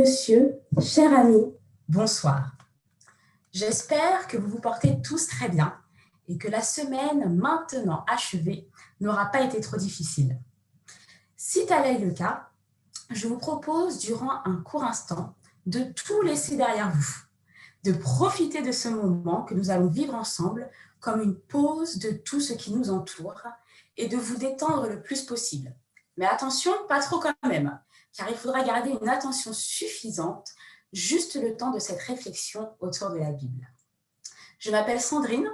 monsieur, chers amis, bonsoir. J'espère que vous vous portez tous très bien et que la semaine maintenant achevée n'aura pas été trop difficile. Si tel est le cas, je vous propose durant un court instant de tout laisser derrière vous, de profiter de ce moment que nous allons vivre ensemble comme une pause de tout ce qui nous entoure et de vous détendre le plus possible. Mais attention, pas trop quand même, car il faudra garder une attention suffisante, juste le temps de cette réflexion autour de la Bible. Je m'appelle Sandrine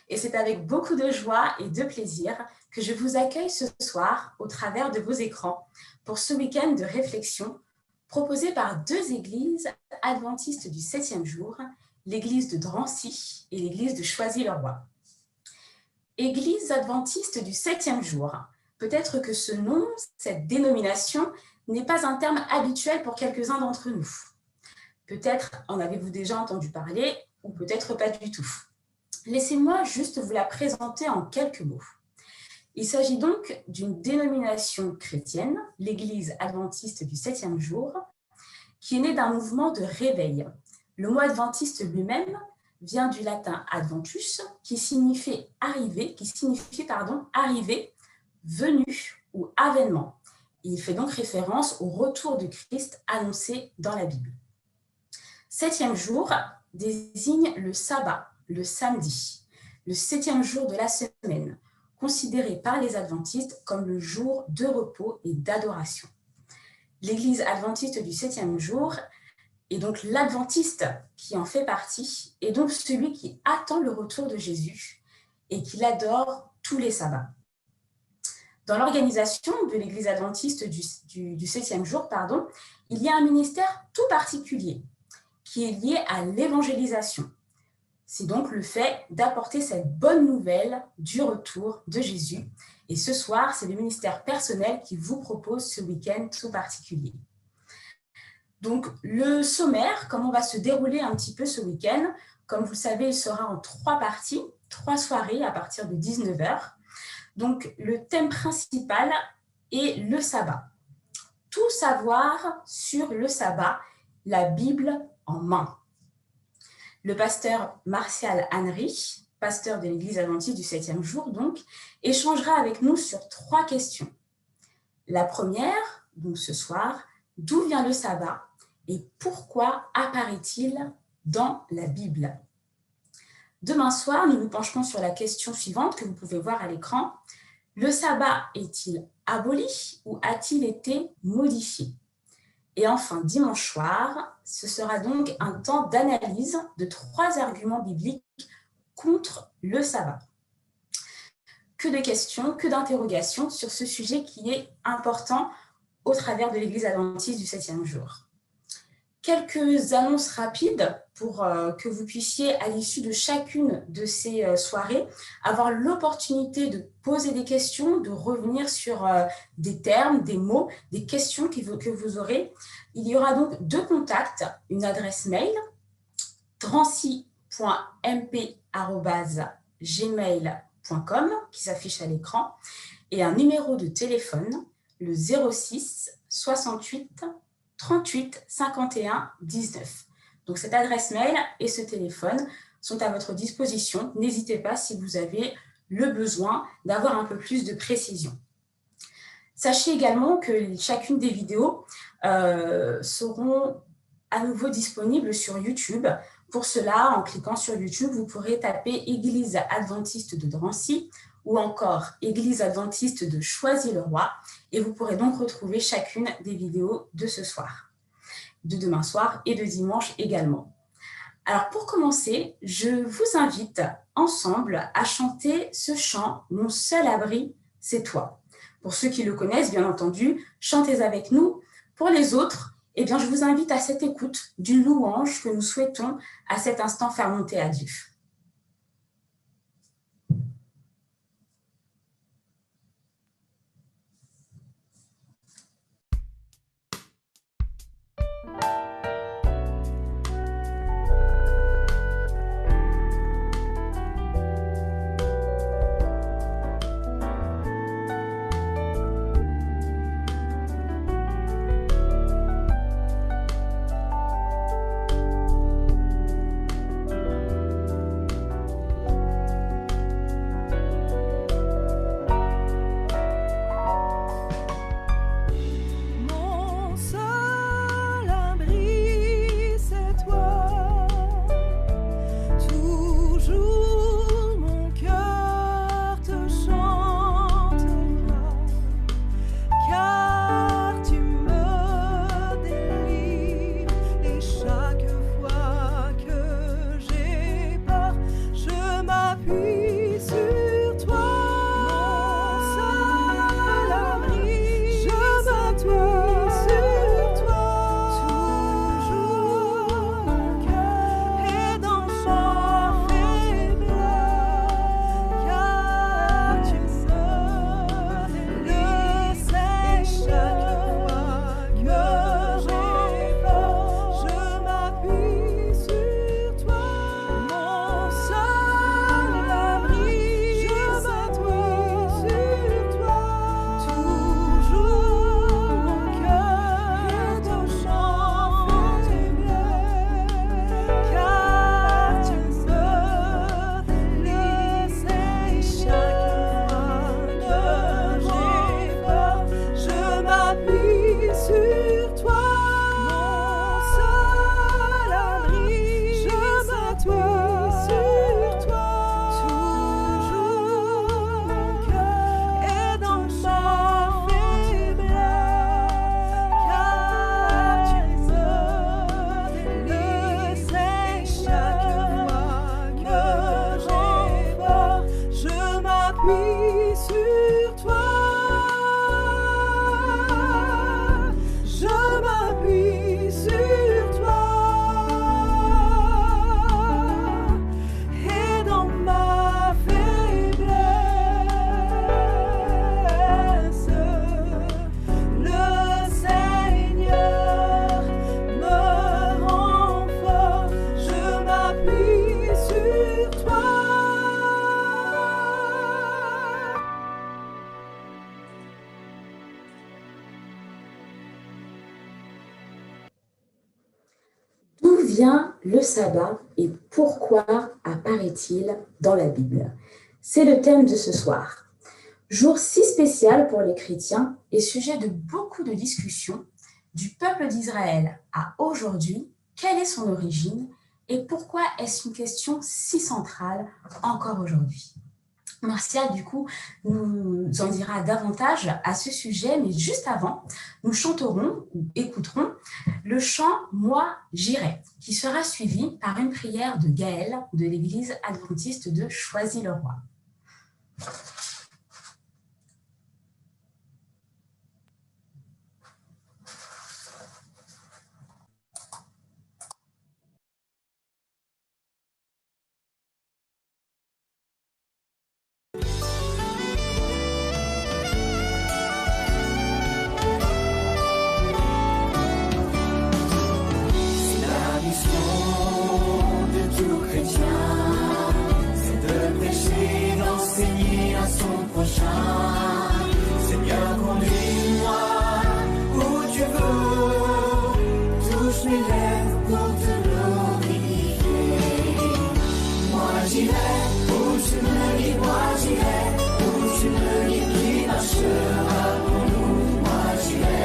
et c'est avec beaucoup de joie et de plaisir que je vous accueille ce soir au travers de vos écrans pour ce week-end de réflexion proposé par deux églises adventistes du 7e jour, l'église de Drancy et l'église de Choisy-le-Roi. Église adventiste du 7e jour. Peut-être que ce nom, cette dénomination, n'est pas un terme habituel pour quelques-uns d'entre nous. Peut-être en avez-vous déjà entendu parler, ou peut-être pas du tout. Laissez-moi juste vous la présenter en quelques mots. Il s'agit donc d'une dénomination chrétienne, l'Église adventiste du 7e jour, qui est née d'un mouvement de réveil. Le mot adventiste lui-même vient du latin adventus, qui signifie arriver, arriver, venue ou avènement. Il fait donc référence au retour de Christ annoncé dans la Bible. 7e jour désigne le sabbat, le samedi, le 7e jour de la semaine, considéré par les adventistes comme le jour de repos et d'adoration. L'Église adventiste du 7e jour et donc l'adventiste qui en fait partie est donc celui qui attend le retour de Jésus et qui l'adore tous les sabbats. Dans l'organisation de l'Église adventiste du 7e jour, il y a un ministère tout particulier qui est lié à l'évangélisation. C'est donc le fait d'apporter cette bonne nouvelle du retour de Jésus. Et ce soir, c'est le ministère personnel qui vous propose ce week-end tout particulier. Donc, le sommaire, comment va se dérouler un petit peu ce week-end, comme vous le savez, il sera en 3 parties, 3 soirées à partir de 19h. Donc, le thème principal est le sabbat. Tout savoir sur le sabbat, la Bible en main. Le pasteur Martial Henry, pasteur de l'Église adventiste du 7e jour, donc, échangera avec nous sur 3 questions. La première, donc ce soir, d'où vient le sabbat et pourquoi apparaît-il dans la Bible? Demain soir, nous nous pencherons sur la question suivante que vous pouvez voir à l'écran. Le sabbat est-il aboli ou a-t-il été modifié? Et enfin, dimanche soir, ce sera donc un temps d'analyse de 3 arguments bibliques contre le sabbat. Que de questions, que d'interrogations sur ce sujet qui est important au travers de l'Église adventiste du 7e jour. Quelques annonces rapides pour que vous puissiez, à l'issue de chacune de ces soirées, avoir l'opportunité de poser des questions, de revenir sur des termes, des mots, des questions que vous aurez. Il y aura donc 2 contacts, une adresse mail, drancy.mp@gmail.com qui s'affiche à l'écran, et un numéro de téléphone, le 06 68 38 51 19. Donc cette adresse mail et ce téléphone sont à votre disposition. N'hésitez pas si vous avez le besoin d'avoir un peu plus de précision. Sachez également que chacune des vidéos seront à nouveau disponibles sur YouTube. Pour cela, en cliquant sur YouTube, vous pourrez taper Église adventiste de Drancy ou encore Église adventiste de Choisy-le-Roi, et vous pourrez donc retrouver chacune des vidéos de ce soir, de demain soir et de dimanche également. Alors pour commencer, je vous invite ensemble à chanter ce chant « Mon seul abri, c'est toi ». Pour ceux qui le connaissent, bien entendu, chantez avec nous. Pour les autres, eh bien, je vous invite à cette écoute d'une louange que nous souhaitons à cet instant faire monter à Dieu. m'appuie sur toi. Je m'appuie sur toi. Et dans ma faiblesse, le Seigneur me rend fort. Je m'appuie sur toi. D'où vient le sabbat et pourquoi apparaît-il dans la Bible? C'est le thème de ce soir. Jour si spécial pour les chrétiens et sujet de beaucoup de discussions, du peuple d'Israël à aujourd'hui, quelle est son origine et pourquoi est-ce une question si centrale encore aujourd'hui? Marcia, du coup, nous en dira davantage à ce sujet, mais juste avant, nous chanterons ou écouterons le chant « Moi, j'irai », qui sera suivi par une prière de Gaël de l'église adventiste de Choisy-le-Roi. Seigneur, conduis-moi où tu veux, touche mes lèvres pour te glorifier. Moi j'irai où tu me dis, moi j'irai où tu me dis, qui marchera pour nous. Moi j'irai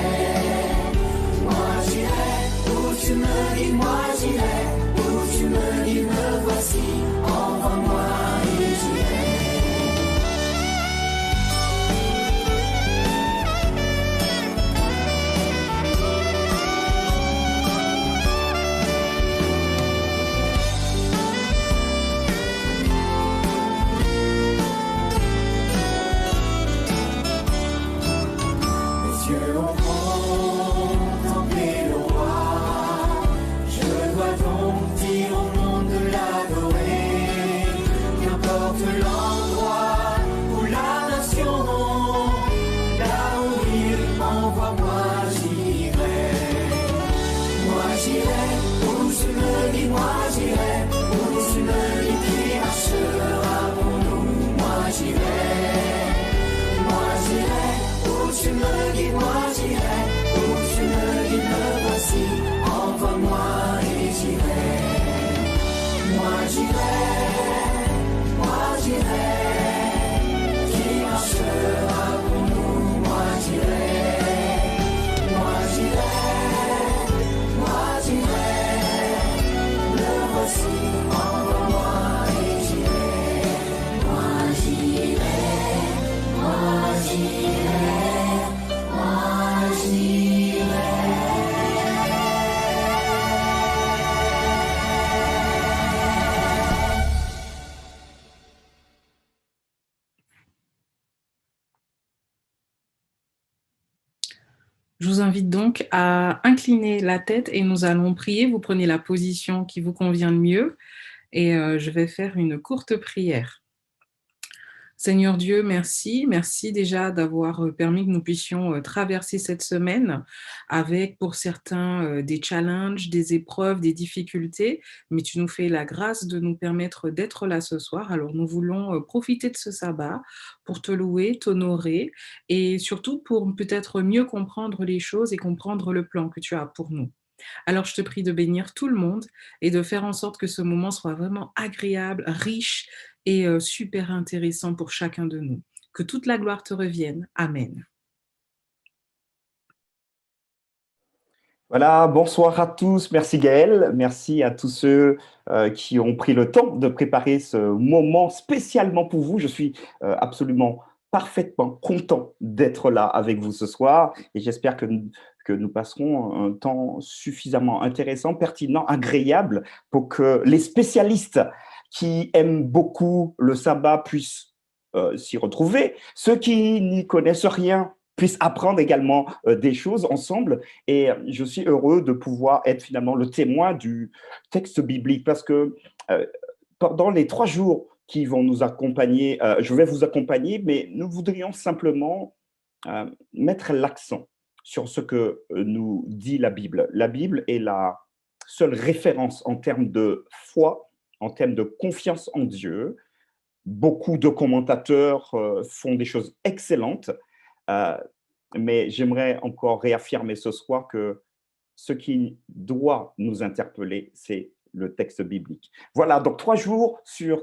où tu me dis, moi j'irai où tu me dis, me voici, envoie-moi et j'irai. Je vous invite donc à incliner la tête et nous allons prier. Vous prenez la position qui vous convient le mieux et je vais faire une courte prière. Seigneur Dieu, merci. Merci déjà d'avoir permis que nous puissions traverser cette semaine avec, pour certains, des challenges, des épreuves, des difficultés, mais tu nous fais la grâce de nous permettre d'être là ce soir. Alors nous voulons profiter de ce sabbat pour te louer, t'honorer et surtout pour peut-être mieux comprendre les choses et comprendre le plan que tu as pour nous. Alors, je te prie de bénir tout le monde et de faire en sorte que ce moment soit vraiment agréable, riche et super intéressant pour chacun de nous. Que toute la gloire te revienne. Amen. Voilà, bonsoir à tous. Merci Gaël. Merci à tous ceux qui ont pris le temps de préparer ce moment spécialement pour vous. Je suis absolument parfaitement content d'être là avec vous ce soir et j'espère que nous passerons un temps suffisamment intéressant, pertinent, agréable pour que les spécialistes qui aiment beaucoup le sabbat puissent s'y retrouver. Ceux qui n'y connaissent rien puissent apprendre également des choses ensemble. Et je suis heureux de pouvoir être finalement le témoin du texte biblique parce que pendant les 3 jours qui vont nous accompagner, je vais vous accompagner, mais nous voudrions simplement mettre l'accent sur ce que nous dit la Bible. La Bible est la seule référence en termes de foi, en termes de confiance en Dieu. Beaucoup de commentateurs font des choses excellentes, mais j'aimerais encore réaffirmer ce soir que ce qui doit nous interpeller, c'est le texte biblique. Voilà, donc 3 jours sur,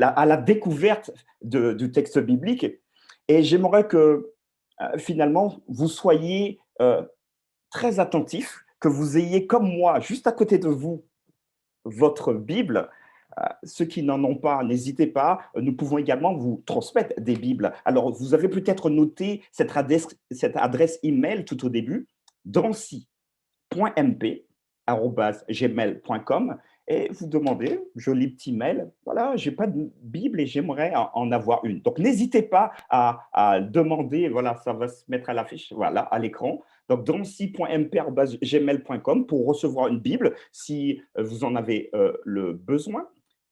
à la découverte du texte biblique. Et j'aimerais que finalement, vous soyez très attentifs, que vous ayez comme moi, juste à côté de vous, votre Bible. Ceux qui n'en ont pas, n'hésitez pas. Nous pouvons également vous transmettre des Bibles. Alors, vous avez peut-être noté cette adresse email tout au début, drancy.mp@gmail.com, et vous demandez, joli petit mail, voilà, j'ai pas de Bible et j'aimerais en avoir une. Donc, n'hésitez pas à demander, voilà, ça va se mettre à l'affiche, voilà, à l'écran. Donc, drancy.mp@gmail.com pour recevoir une Bible si vous en avez le besoin.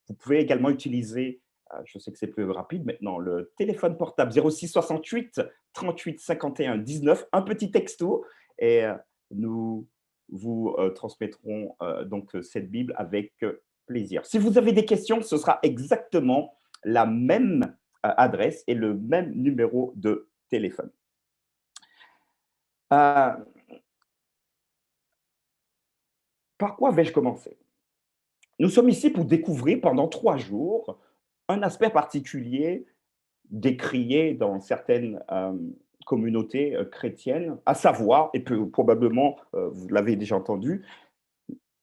Vous pouvez également utiliser, je sais que c'est plus rapide maintenant, le téléphone portable 06 68 38 51 19, un petit texto, et nous vous transmettrons donc cette Bible avec plaisir. Si vous avez des questions, ce sera exactement la même adresse et le même numéro de téléphone. Par quoi vais-je commencer? Nous sommes ici pour découvrir pendant 3 jours un aspect particulier décrié dans certaines communautés chrétiennes, à savoir, et probablement vous l'avez déjà entendu,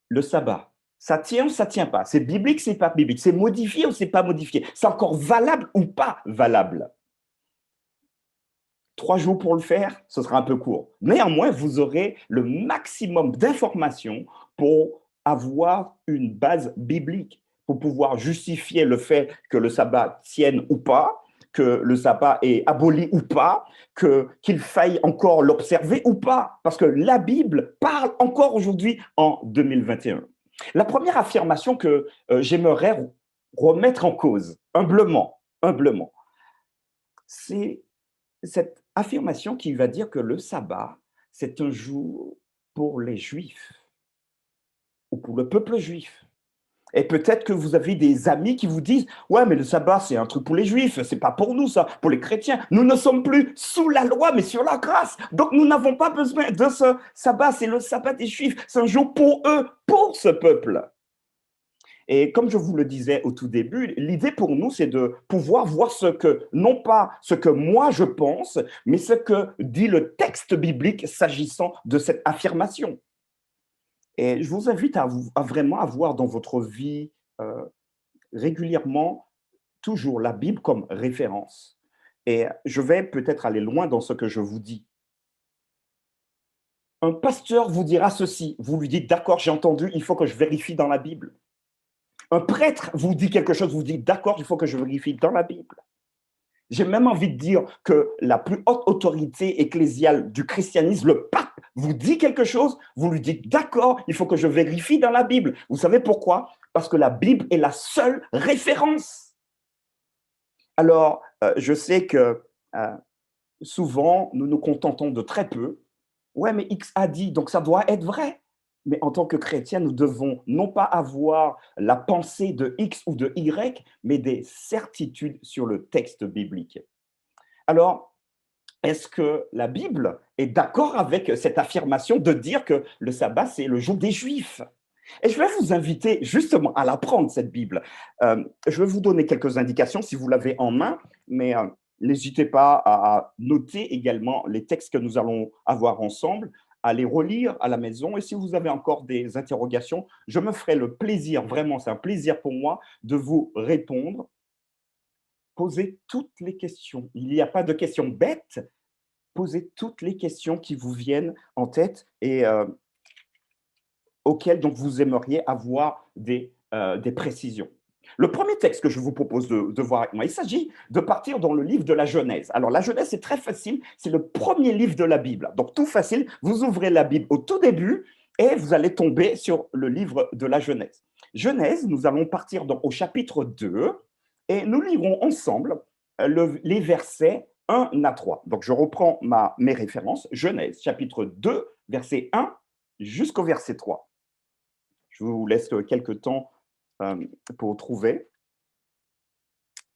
le sabbat. Ça tient ou ça ne tient pas? C'est biblique, c'est pas biblique? C'est modifié ou c'est pas modifié? C'est encore valable ou pas valable? 3 jours pour le faire, ce sera un peu court. Néanmoins, vous aurez le maximum d'informations pour avoir une base biblique, pour pouvoir justifier le fait que le sabbat tienne ou pas, que le sabbat est aboli ou pas, qu'il faille encore l'observer ou pas, parce que la Bible parle encore aujourd'hui en 2021. La première affirmation que j'aimerais remettre en cause, humblement, c'est cette affirmation qui va dire que le sabbat, c'est un jour pour les Juifs ou pour le peuple juif. Et peut-être que vous avez des amis qui vous disent « Ouais, mais le sabbat, c'est un truc pour les Juifs, c'est pas pour nous, ça, pour les chrétiens. Nous ne sommes plus sous la loi, mais sur la grâce. Donc, nous n'avons pas besoin de ce sabbat. C'est le sabbat des Juifs. C'est un jour pour eux, pour ce peuple. » Et comme je vous le disais au tout début, l'idée pour nous, c'est de pouvoir voir non pas ce que moi je pense, mais ce que dit le texte biblique s'agissant de cette affirmation. Et je vous invite à vraiment avoir dans votre vie régulièrement toujours la Bible comme référence. Et je vais peut-être aller loin dans ce que je vous dis. Un pasteur vous dira ceci, vous lui dites « D'accord, j'ai entendu, il faut que je vérifie dans la Bible. » Un prêtre vous dit quelque chose, vous dites « D'accord, il faut que je vérifie dans la Bible. » J'ai même envie de dire que la plus haute autorité ecclésiale du christianisme, le pape, vous dit quelque chose, vous lui dites « D'accord, il faut que je vérifie dans la Bible. » Vous savez pourquoi? Parce que la Bible est la seule référence. Alors, je sais que souvent, nous nous contentons de très peu. Ouais, mais X a dit, donc ça doit être vrai. Mais en tant que chrétiens, nous devons non pas avoir la pensée de X ou de Y, mais des certitudes sur le texte biblique. Alors, est-ce que la Bible est d'accord avec cette affirmation de dire que le sabbat, c'est le jour des Juifs? Et je vais vous inviter justement à la prendre, cette Bible. Je vais vous donner quelques indications si vous l'avez en main, mais n'hésitez pas à noter également les textes que nous allons avoir ensemble, à les relire à la maison. Et si vous avez encore des interrogations, je me ferai le plaisir, vraiment, c'est un plaisir pour moi, de vous répondre. Posez toutes les questions. Il n'y a pas de questions bêtes. Posez toutes les questions qui vous viennent en tête et auxquelles donc, vous aimeriez avoir des précisions. Le premier texte que je vous propose de voir avec moi, il s'agit de partir dans le livre de la Genèse. Alors, la Genèse, c'est très facile, c'est le premier livre de la Bible. Donc, tout facile, vous ouvrez la Bible au tout début et vous allez tomber sur le livre de la Genèse. Genèse, nous allons partir au chapitre 2 et nous lirons ensemble les versets 1 à 3. Donc, je reprends mes références. Genèse, chapitre 2, verset 1 jusqu'au verset 3. Je vous laisse quelques temps pour trouver.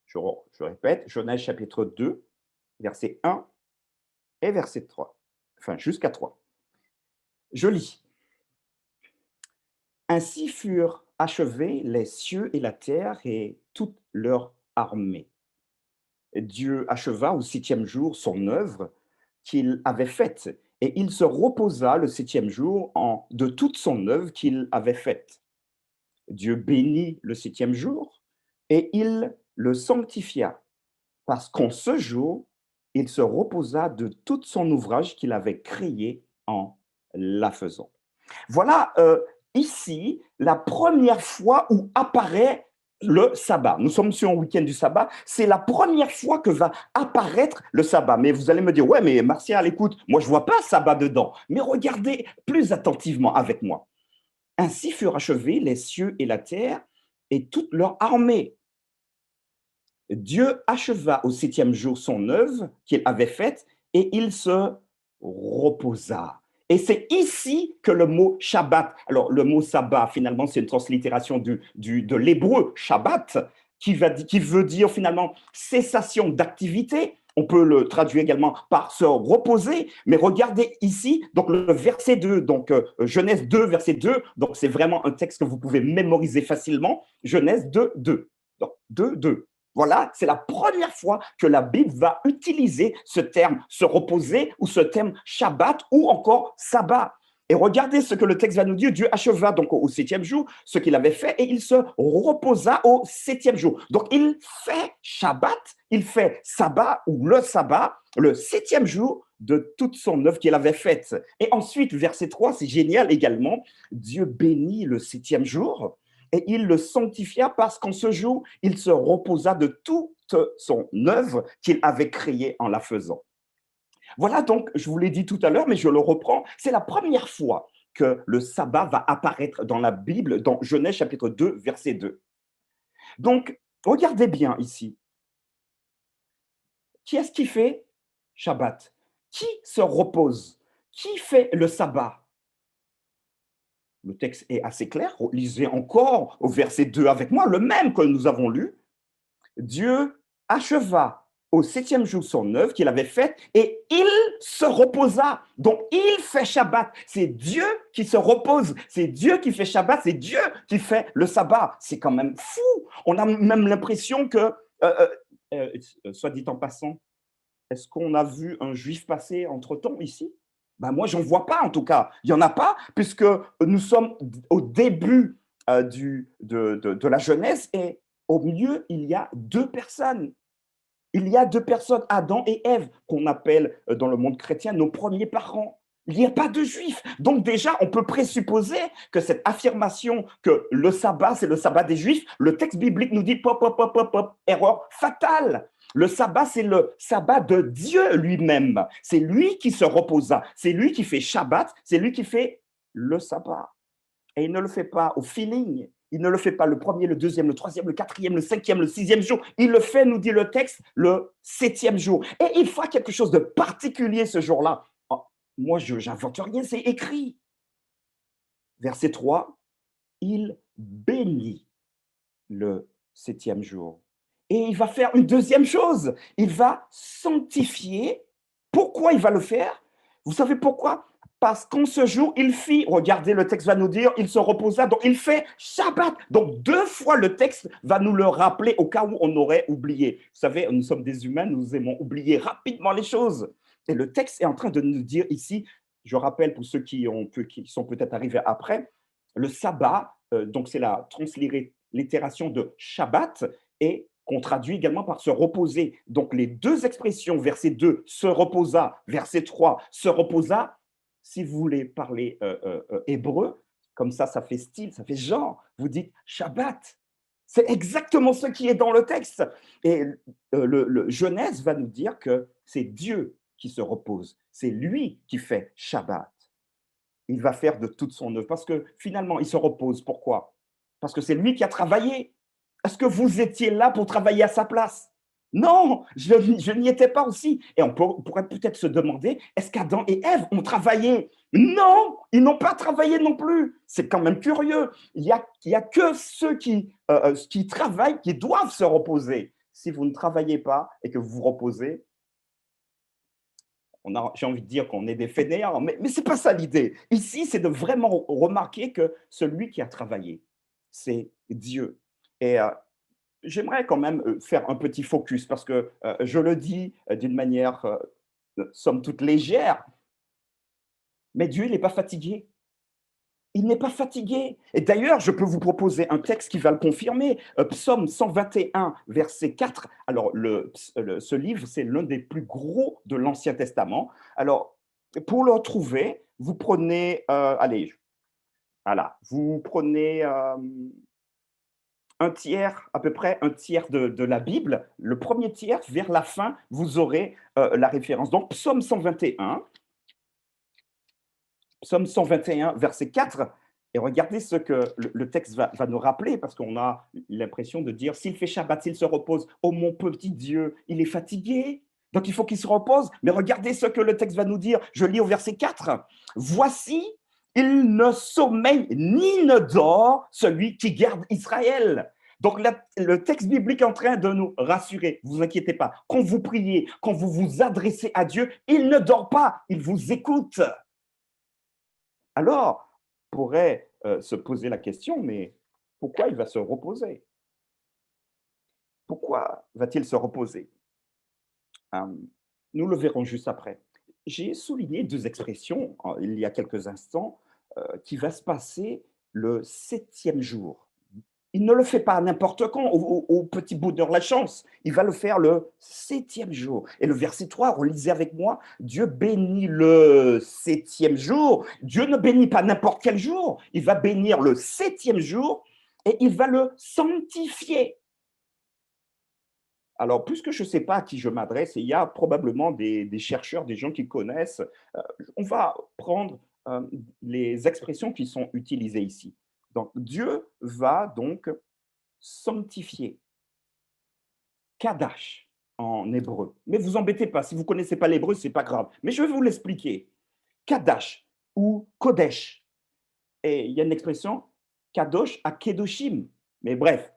Je répète, Genèse chapitre 2, verset 1 et verset 3. Enfin, jusqu'à 3. Je lis. Ainsi furent achevés les cieux et la terre et toute leur armée. Dieu acheva au 7e jour son œuvre qu'il avait faite, et il se reposa le 7e jour de toute son œuvre qu'il avait faite. Dieu bénit le 7e jour et il le sanctifia, parce qu'en ce jour, il se reposa de tout son ouvrage qu'il avait créé en la faisant. Voilà ici la première fois où apparaît le sabbat. Nous sommes sur un week-end du sabbat. C'est la première fois que va apparaître le sabbat. Mais vous allez me dire, ouais, mais Martial, écoute, moi je ne vois pas sabbat dedans. Mais regardez plus attentivement avec moi. Ainsi furent achevés les cieux et la terre et toute leur armée. Dieu acheva au 7e jour son œuvre qu'il avait faite et il se reposa. Et c'est ici que le mot Shabbat, alors le mot sabbat, finalement, c'est une translittération de l'hébreu Shabbat, qui veut dire finalement cessation d'activité. On peut le traduire également par se reposer, mais regardez ici, donc le verset 2, donc Genèse 2, verset 2, donc c'est vraiment un texte que vous pouvez mémoriser facilement, Genèse 2, 2. Donc 2, 2. Voilà, c'est la première fois que la Bible va utiliser ce terme se reposer ou ce terme Shabbat ou encore sabbat. Et regardez ce que le texte va nous dire. Dieu acheva donc au 7e jour ce qu'il avait fait et il se reposa au 7e jour. Donc il fait Shabbat, il fait sabbat ou le sabbat, le 7e jour de toute son œuvre qu'il avait faite. Et ensuite, verset 3, c'est génial également. Dieu bénit le 7e jour et il le sanctifia parce qu'en ce jour, il se reposa de toute son œuvre qu'il avait créée en la faisant. Voilà donc, je vous l'ai dit tout à l'heure, mais je le reprends, c'est la première fois que le sabbat va apparaître dans la Bible, dans Genèse chapitre 2, verset 2. Donc, regardez bien ici. Qui est-ce qui fait Shabbat? Qui se repose? Qui fait le sabbat? Le texte est assez clair. Lisez encore au verset 2 avec moi, le même que nous avons lu. Dieu acheva au 7e jour son œuvre qu'il avait faite et il se reposa. Donc, il fait Shabbat. C'est Dieu qui se repose. C'est Dieu qui fait Shabbat. C'est Dieu qui fait le sabbat. C'est quand même fou. On a même l'impression que, soit dit en passant, est-ce qu'on a vu un juif passer entre-temps ici? Ben moi, je n'en vois pas en tout cas. Il n'y en a pas puisque nous sommes au début de la Genèse et au milieu, il y a 2 personnes. Il y a 2 personnes, Adam et Ève, qu'on appelle dans le monde chrétien nos premiers parents. Il n'y a pas de juifs. Donc déjà, on peut présupposer que cette affirmation que le sabbat, c'est le sabbat des juifs, le texte biblique nous dit pop, erreur fatale. Le sabbat, c'est le sabbat de Dieu lui-même. C'est lui qui se reposa. C'est lui qui fait Shabbat. C'est lui qui fait le sabbat. Et il ne le fait pas au feeling. Il ne le fait pas le premier, le deuxième, le troisième, le quatrième, le 5e, le 6e jour. Il le fait, nous dit le texte, le 7e jour. Et il fera quelque chose de particulier ce jour-là. Oh, moi, je n'invente rien, c'est écrit. Verset 3, il bénit le 7e jour. Et il va faire une deuxième chose. Il va sanctifier. Pourquoi il va le faire? Vous savez pourquoi? Parce qu'en ce jour, il fit, regardez, le texte va nous dire, il se reposa, donc il fait Shabbat. Donc 2 fois le texte va nous le rappeler au cas où on aurait oublié. Vous savez, nous sommes des humains, nous aimons oublier rapidement les choses. Et le texte est en train de nous dire ici, je rappelle pour ceux qui sont peut-être arrivés après, le sabbat, donc c'est la translittération de Shabbat, et qu'on traduit également par se reposer. Donc les 2 expressions, verset 2, se reposa, verset 3, se reposa. Si vous voulez parler hébreu, comme ça fait style, ça fait genre, vous dites Shabbat. C'est exactement ce qui est dans le texte. Et le Genèse va nous dire que c'est Dieu qui se repose. C'est lui qui fait Shabbat. Il va faire de toute son œuvre. Parce que finalement, il se repose. Pourquoi? Parce que c'est lui qui a travaillé. Est-ce que vous étiez là pour travailler à sa place? Non, je n'y étais pas aussi. Et on pourrait peut-être se demander, est-ce qu'Adam et Ève ont travaillé? Non, ils n'ont pas travaillé non plus. C'est quand même curieux. Il y a que ceux qui travaillent qui doivent se reposer. Si vous ne travaillez pas et que vous vous reposez, j'ai envie de dire qu'on est des fainéants, mais ce n'est pas ça l'idée. Ici, c'est de vraiment remarquer que celui qui a travaillé, c'est Dieu. Et j'aimerais quand même faire un petit focus parce que je le dis d'une manière, somme toute légère, mais Dieu, il n'est pas fatigué. Il n'est pas fatigué. Et d'ailleurs, je peux vous proposer un texte qui va le confirmer. Psaume 121, verset 4. Alors, ce livre, c'est l'un des plus gros de l'Ancien Testament. Alors, pour le retrouver, vous prenez, voilà, vous prenez un tiers, à peu près un tiers de la Bible. Le premier tiers, vers la fin, vous aurez la référence. Donc, Psaume 121. Psaume 121, verset 4, et regardez ce que le texte va nous rappeler, parce qu'on a l'impression de dire, s'il fait Shabbat, s'il se repose, oh mon petit Dieu, il est fatigué, donc il faut qu'il se repose. Mais regardez ce que le texte va nous dire, je lis au verset 4, voici, il ne sommeille ni ne dort celui qui garde Israël. Donc, le texte biblique est en train de nous rassurer, ne vous inquiétez pas, quand vous priez, quand vous vous adressez à Dieu, il ne dort pas, il vous écoute. Alors, on pourrait se poser la question, mais pourquoi il va se reposer? Pourquoi va-t-il se reposer? Nous le verrons juste après. J'ai souligné deux expressions il y a quelques instants qui va se passer le 7e jour. Il ne le fait pas n'importe quand, au petit bonheur la chance. Il va le faire le 7e jour. Et le verset 3, relisez avec moi, Dieu bénit le 7e jour. Dieu ne bénit pas n'importe quel jour. Il va bénir le 7e jour et il va le sanctifier. Alors, puisque je ne sais pas à qui je m'adresse, et il y a probablement des chercheurs, des gens qui connaissent, on va prendre les expressions qui sont utilisées ici. Donc, Dieu va donc sanctifier. Kadash en hébreu. Mais vous embêtez pas, si vous ne connaissez pas l'hébreu, ce n'est pas grave. Mais je vais vous l'expliquer. Kadash ou Kodesh. Et il y a une expression, Kadosh à Kedoshim. Mais bref,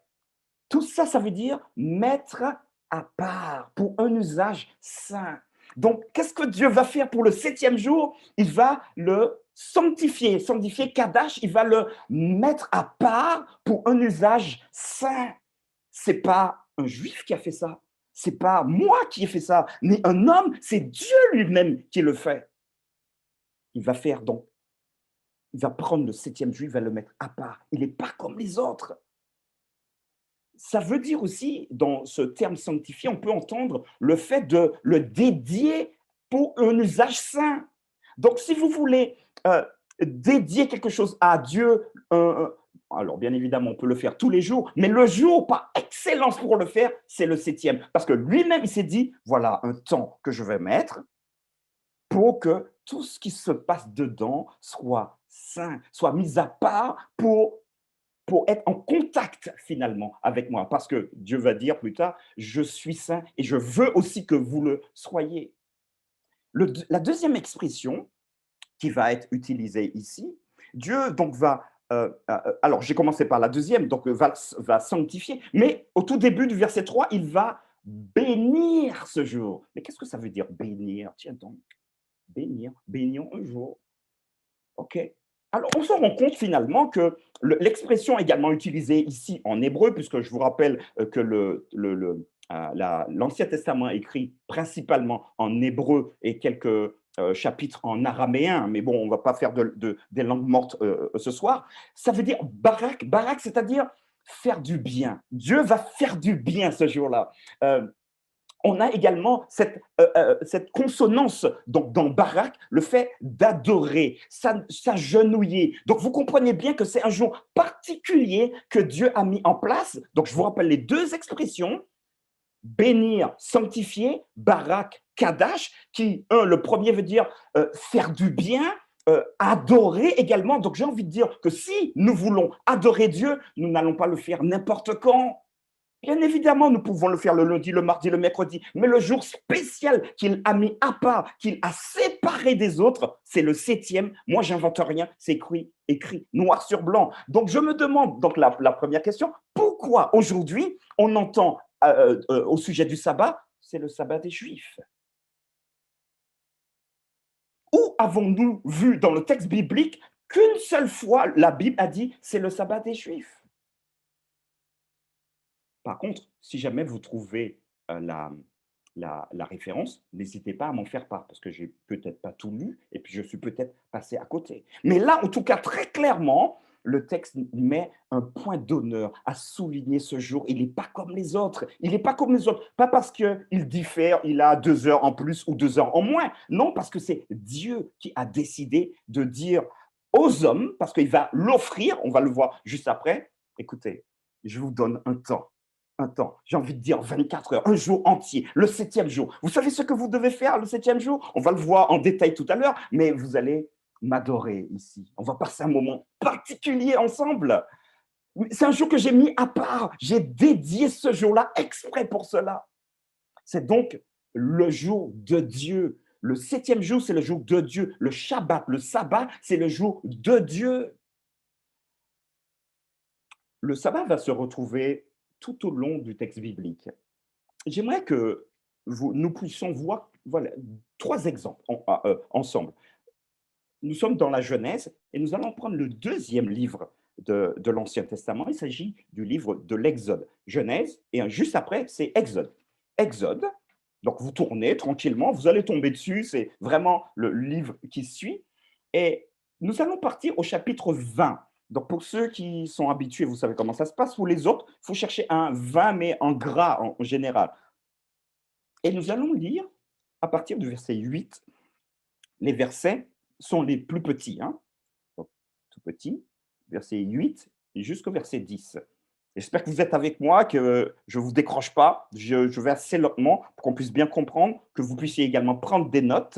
tout ça, ça veut dire mettre à part pour un usage saint. Donc, qu'est-ce que Dieu va faire pour le 7e jour? Il va le sanctifier Kadash, il va le mettre à part pour un usage saint. Ce n'est pas un juif qui a fait ça, ce n'est pas moi qui ai fait ça, ni un homme, c'est Dieu lui-même qui le fait. Il va faire donc, il va prendre le 7e jour, il va le mettre à part. Il n'est pas comme les autres. Ça veut dire aussi, dans ce terme sanctifié, on peut entendre le fait de le dédier pour un usage saint. Donc, si vous voulez dédier quelque chose à Dieu, alors bien évidemment, on peut le faire tous les jours, mais le jour par excellence pour le faire, c'est le 7e. Parce que lui-même, il s'est dit, voilà un temps que je vais mettre pour que tout ce qui se passe dedans soit saint, soit mis à part pour être en contact finalement avec moi. Parce que Dieu va dire plus tard, je suis saint et je veux aussi que vous le soyez. La deuxième expression qui va être utilisée ici, Dieu donc va, alors j'ai commencé par la deuxième, donc va sanctifier, mais au tout début du verset 3, il va bénir ce jour. Mais qu'est-ce que ça veut dire bénir? Tiens donc, bénir, bénions un jour. Ok. Alors, on se rend compte finalement que l'expression également utilisée ici en hébreu, puisque je vous rappelle que l'Ancien Testament est écrit principalement en hébreu et quelques chapitres en araméen, mais bon, on ne va pas faire des langues mortes ce soir. Ça veut dire barak, c'est-à-dire faire du bien. Dieu va faire du bien ce jour-là. On a également cette consonance donc, dans Barak, le fait d'adorer, s'agenouiller. Donc, vous comprenez bien que c'est un jour particulier que Dieu a mis en place. Donc, je vous rappelle les deux expressions, bénir, sanctifier, Barak, Kadash, qui, le premier veut dire faire du bien, adorer également. Donc, j'ai envie de dire que si nous voulons adorer Dieu, nous n'allons pas le faire n'importe quand. Bien évidemment, nous pouvons le faire le lundi, le mardi, le mercredi, mais le jour spécial qu'il a mis à part, qu'il a séparé des autres, c'est le 7e. Moi, j'invente rien, c'est écrit noir sur blanc. Donc, je me demande, donc la première question, pourquoi aujourd'hui on entend au sujet du sabbat, c'est le sabbat des Juifs? Où avons-nous vu dans le texte biblique qu'une seule fois la Bible a dit c'est le sabbat des Juifs? Par contre, si jamais vous trouvez la référence, n'hésitez pas à m'en faire part, parce que je n'ai peut-être pas tout lu, et puis je suis peut-être passé à côté. Mais là, en tout cas, très clairement, le texte met un point d'honneur à souligner ce jour. Il n'est pas comme les autres. Il n'est pas comme les autres. Pas parce qu'il diffère, il a 2 heures en plus ou 2 heures en moins. Non, parce que c'est Dieu qui a décidé de dire aux hommes, parce qu'il va l'offrir, on va le voir juste après, écoutez, je vous donne un temps, j'ai envie de dire 24 heures, un jour entier, le 7e jour. Vous savez ce que vous devez faire le 7e jour? On va le voir en détail tout à l'heure, mais vous allez m'adorer ici. On va passer un moment particulier ensemble. C'est un jour que j'ai mis à part. J'ai dédié ce jour-là exprès pour cela. C'est donc le jour de Dieu. Le 7e jour, c'est le jour de Dieu. Le Shabbat, le sabbat, c'est le jour de Dieu. Le sabbat va se retrouver tout au long du texte biblique. J'aimerais que nous puissions voir 3 exemples ensemble. Nous sommes dans la Genèse et nous allons prendre le 2e livre de l'Ancien Testament. Il s'agit du livre de l'Exode. Genèse, et juste après, c'est Exode. Exode, donc vous tournez tranquillement, vous allez tomber dessus, c'est vraiment le livre qui suit. Et nous allons partir au chapitre 20. Donc, pour ceux qui sont habitués, vous savez comment ça se passe. Pour les autres, il faut chercher un 20, mais en gras en général. Et nous allons lire à partir du verset 8. Les versets sont les plus petits. Donc, tout petit, verset 8 jusqu'au verset 10. J'espère que vous êtes avec moi, que je ne vous décroche pas. Je vais assez lentement pour qu'on puisse bien comprendre, que vous puissiez également prendre des notes.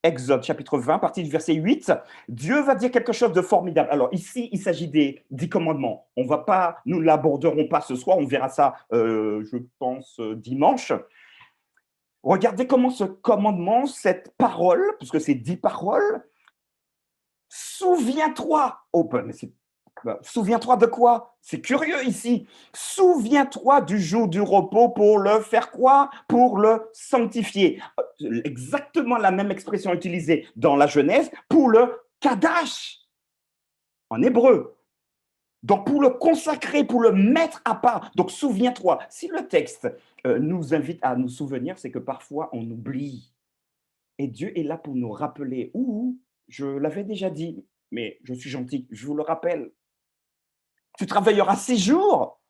Exode chapitre 20, partie du verset 8, Dieu va dire quelque chose de formidable. Alors ici, il s'agit des 10 commandements. Nous ne l'aborderons pas ce soir, on verra ça, je pense, dimanche. Regardez comment ce commandement, cette parole, puisque c'est 10 paroles, souviens-toi, souviens-toi de quoi? C'est curieux ici. Souviens-toi du jour du repos pour le faire quoi? Pour le sanctifier. Exactement la même expression utilisée dans la Genèse pour le Kadash en hébreu. Donc pour le consacrer, pour le mettre à part. Donc souviens-toi. Si le texte nous invite à nous souvenir, c'est que parfois on oublie. Et Dieu est là pour nous rappeler. Je l'avais déjà dit, mais je suis gentil, je vous le rappelle. Tu travailleras 6 jours.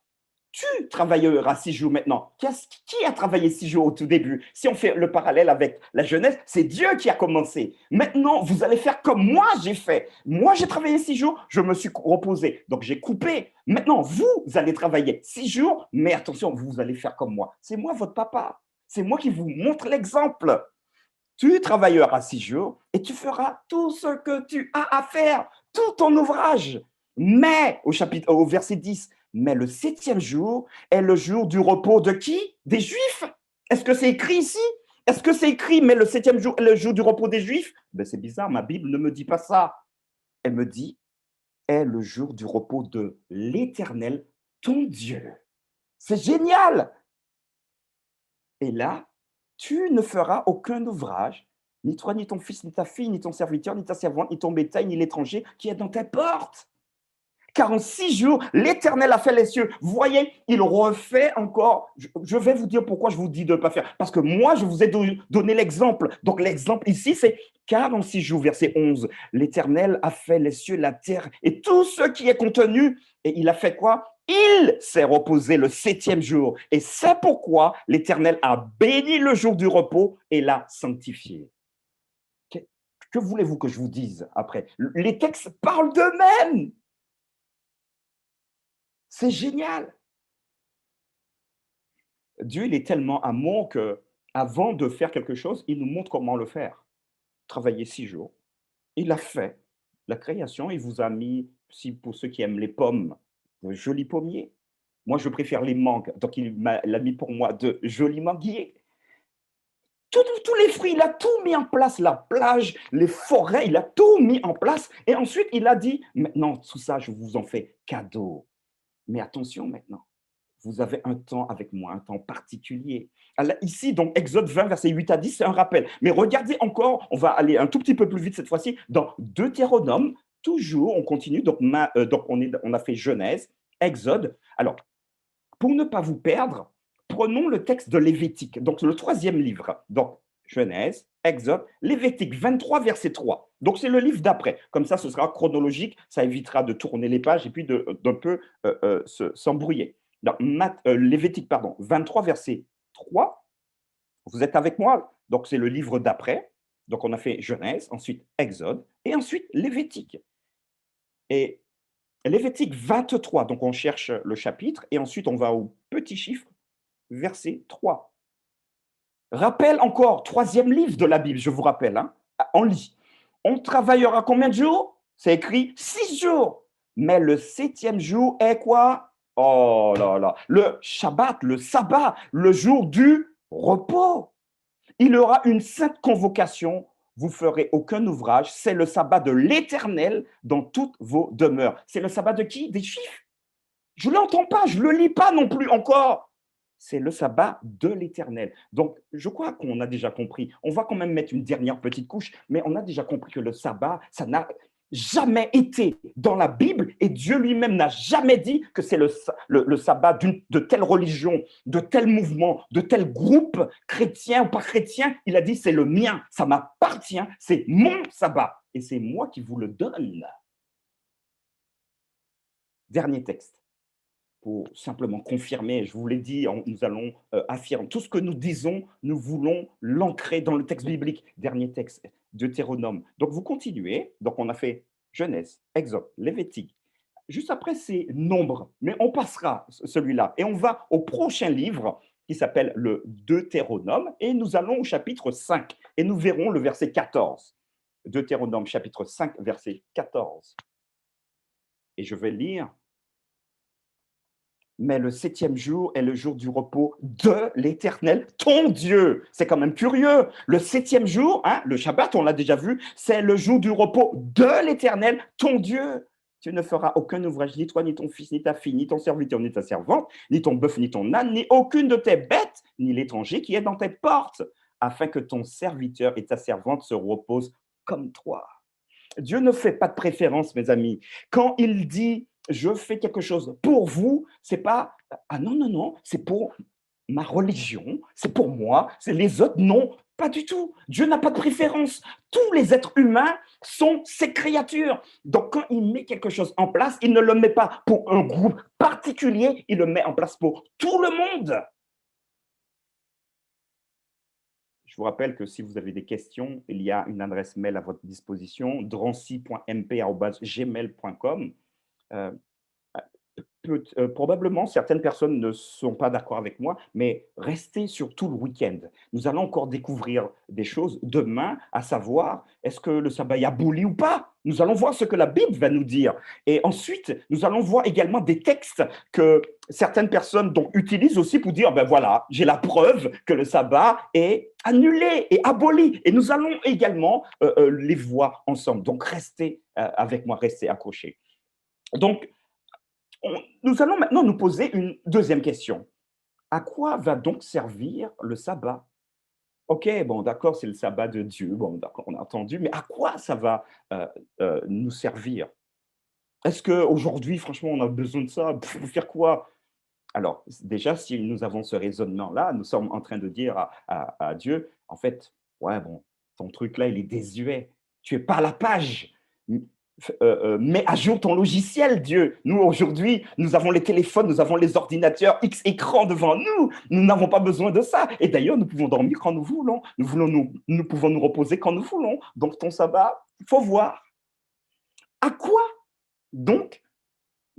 Tu travailleras 6 jours maintenant. Qui a travaillé 6 jours au tout début? Si on fait le parallèle avec la Genèse, c'est Dieu qui a commencé. Maintenant, vous allez faire comme moi j'ai fait. Moi, j'ai travaillé 6 jours, je me suis reposé. Donc, j'ai coupé. Maintenant, vous allez travailler 6 jours, mais attention, vous allez faire comme moi. C'est moi votre papa. C'est moi qui vous montre l'exemple. Tu travailleras 6 jours et tu feras tout ce que tu as à faire, tout ton ouvrage. Mais, au verset 10, mais le 7e jour est le jour du repos de qui? Des Juifs. Est-ce que c'est écrit ici? Est-ce que c'est écrit, mais le 7e jour est le jour du repos des Juifs? C'est bizarre, ma Bible ne me dit pas ça. Elle me dit, est le jour du repos de l'Éternel, ton Dieu. C'est génial. Et là, tu ne feras aucun ouvrage, ni toi, ni ton fils, ni ta fille, ni ton serviteur, ni ta servante, ni ton bétail, ni l'étranger qui est dans tes portes. Car en 6 jours, l'Éternel a fait les cieux. Vous voyez, il refait encore. Je vais vous dire pourquoi je vous dis de ne pas faire. Parce que moi, je vous ai donné l'exemple. Donc, l'exemple ici, c'est car en 6 jours, verset 11, l'Éternel a fait les cieux, la terre et tout ce qui est contenu. Et il a fait quoi? Il s'est reposé le 7e jour. Et c'est pourquoi l'Éternel a béni le jour du repos et l'a sanctifié. Que voulez-vous que je vous dise après? Les textes parlent d'eux-mêmes. C'est génial. Dieu, il est tellement amour que avant de faire quelque chose, il nous montre comment le faire. Travailler 6 jours. Il a fait la création. Il vous a mis, si pour ceux qui aiment les pommes, de jolis pommiers. Moi, je préfère les mangues. Donc, il a mis pour moi de jolis manguiers. Tous les fruits, il a tout mis en place. La plage, les forêts, il a tout mis en place. Et ensuite, il a dit, maintenant, tout ça, je vous en fais cadeau. Mais attention maintenant, vous avez un temps avec moi, un temps particulier. Alors, ici, donc, Exode 20, versets 8 à 10, c'est un rappel. Mais regardez encore, on va aller un tout petit peu plus vite cette fois-ci, dans Deutéronome, toujours, on continue, donc on a fait Genèse, Exode. Alors, pour ne pas vous perdre, prenons le texte de Lévitique, donc le 3e livre. Donc, Genèse, Exode, Lévitique 23, verset 3. Donc, c'est le livre d'après. Comme ça, ce sera chronologique, ça évitera de tourner les pages et puis d'un peu s'embrouiller. Lévitique, 23, verset 3. Vous êtes avec moi? Donc, c'est le livre d'après. Donc, on a fait Genèse, ensuite Exode, et ensuite Lévitique. Et Lévitique 23, donc on cherche le chapitre, et ensuite on va au petit chiffre, verset 3. Rappel encore, 3e livre de la Bible, je vous rappelle, hein, on lit. On travaillera combien de jours? C'est écrit 6 jours. Mais le 7e jour est quoi? Oh là là, le Shabbat, le sabbat, le jour du repos. Il y aura une sainte convocation. Vous ferez aucun ouvrage. C'est le sabbat de l'Éternel dans toutes vos demeures. C'est le sabbat de qui? Des Juifs. Je ne l'entends pas, je ne le lis pas non plus encore. C'est le sabbat de l'Éternel. Donc, je crois qu'on a déjà compris. On va quand même mettre une dernière petite couche, mais on a déjà compris que le sabbat, ça n'a jamais été dans la Bible et Dieu lui-même n'a jamais dit que c'est le sabbat de telle religion, de tel mouvement, de tel groupe chrétien ou pas chrétien. Il a dit c'est le mien, ça m'appartient, c'est mon sabbat et c'est moi qui vous le donne. Dernier texte. Pour simplement confirmer, je vous l'ai dit, nous allons affirmer. Tout ce que nous disons, nous voulons l'ancrer dans le texte biblique. Dernier texte, Deutéronome. Donc, vous continuez. Donc, on a fait Genèse, Exode, Lévitique. Juste après, c'est Nombre. Mais on passera celui-là. Et on va au prochain livre qui s'appelle le Deutéronome. Et nous allons au chapitre 5. Et nous verrons le verset 14. Deutéronome, chapitre 5, verset 14. Et je vais lire. Mais le 7e jour est le jour du repos de l'Éternel, ton Dieu. C'est quand même curieux. Le 7e jour, hein, le Shabbat, on l'a déjà vu, c'est le jour du repos de l'Éternel, ton Dieu. Tu ne feras aucun ouvrage, ni toi, ni ton fils, ni ta fille, ni ton serviteur, ni ta servante, ni ton bœuf, ni ton âne, ni aucune de tes bêtes, ni l'étranger qui est dans tes portes, afin que ton serviteur et ta servante se reposent comme toi. Dieu ne fait pas de préférence, mes amis. Quand il dit je fais quelque chose pour vous, c'est pas ah non, non, non, c'est pour ma religion, c'est pour moi, c'est les autres, non, pas du tout. Dieu n'a pas de préférence. Tous les êtres humains sont ses créatures. Donc, quand il met quelque chose en place, il ne le met pas pour un groupe particulier, il le met en place pour tout le monde. Je vous rappelle que si vous avez des questions, il y a une adresse mail à votre disposition, drancy.mp@gmail.com. Probablement, certaines personnes ne sont pas d'accord avec moi, mais restez sur tout le week-end. Nous allons encore découvrir des choses demain, à savoir, est-ce que le sabbat est aboli ou pas? Nous allons voir ce que la Bible va nous dire. Et ensuite, nous allons voir également des textes que certaines personnes donc, utilisent aussi pour dire, ben voilà, j'ai la preuve que le sabbat est annulé et aboli. Et nous allons également les voir ensemble. Donc, restez avec moi, restez accrochés. Donc, nous allons maintenant nous poser une deuxième question. À quoi va donc servir le sabbat? Ok, bon, d'accord, c'est le sabbat de Dieu, bon, d'accord, on a entendu, mais à quoi ça va nous servir? Est-ce qu'aujourd'hui, franchement, on a besoin de ça? Pour faire quoi? Alors, déjà, si nous avons ce raisonnement-là, nous sommes en train de dire à Dieu, en fait, ouais, bon, ton truc-là, il est désuet. Tu n'es pas à la page. mets à jour ton logiciel, Dieu. Nous, aujourd'hui, nous avons les téléphones, nous avons les ordinateurs, X écrans devant nous. Nous n'avons pas besoin de ça. Et d'ailleurs, nous pouvons dormir quand nous voulons. Nous pouvons nous reposer quand nous voulons. Donc, ton sabbat, il faut voir. À quoi, donc,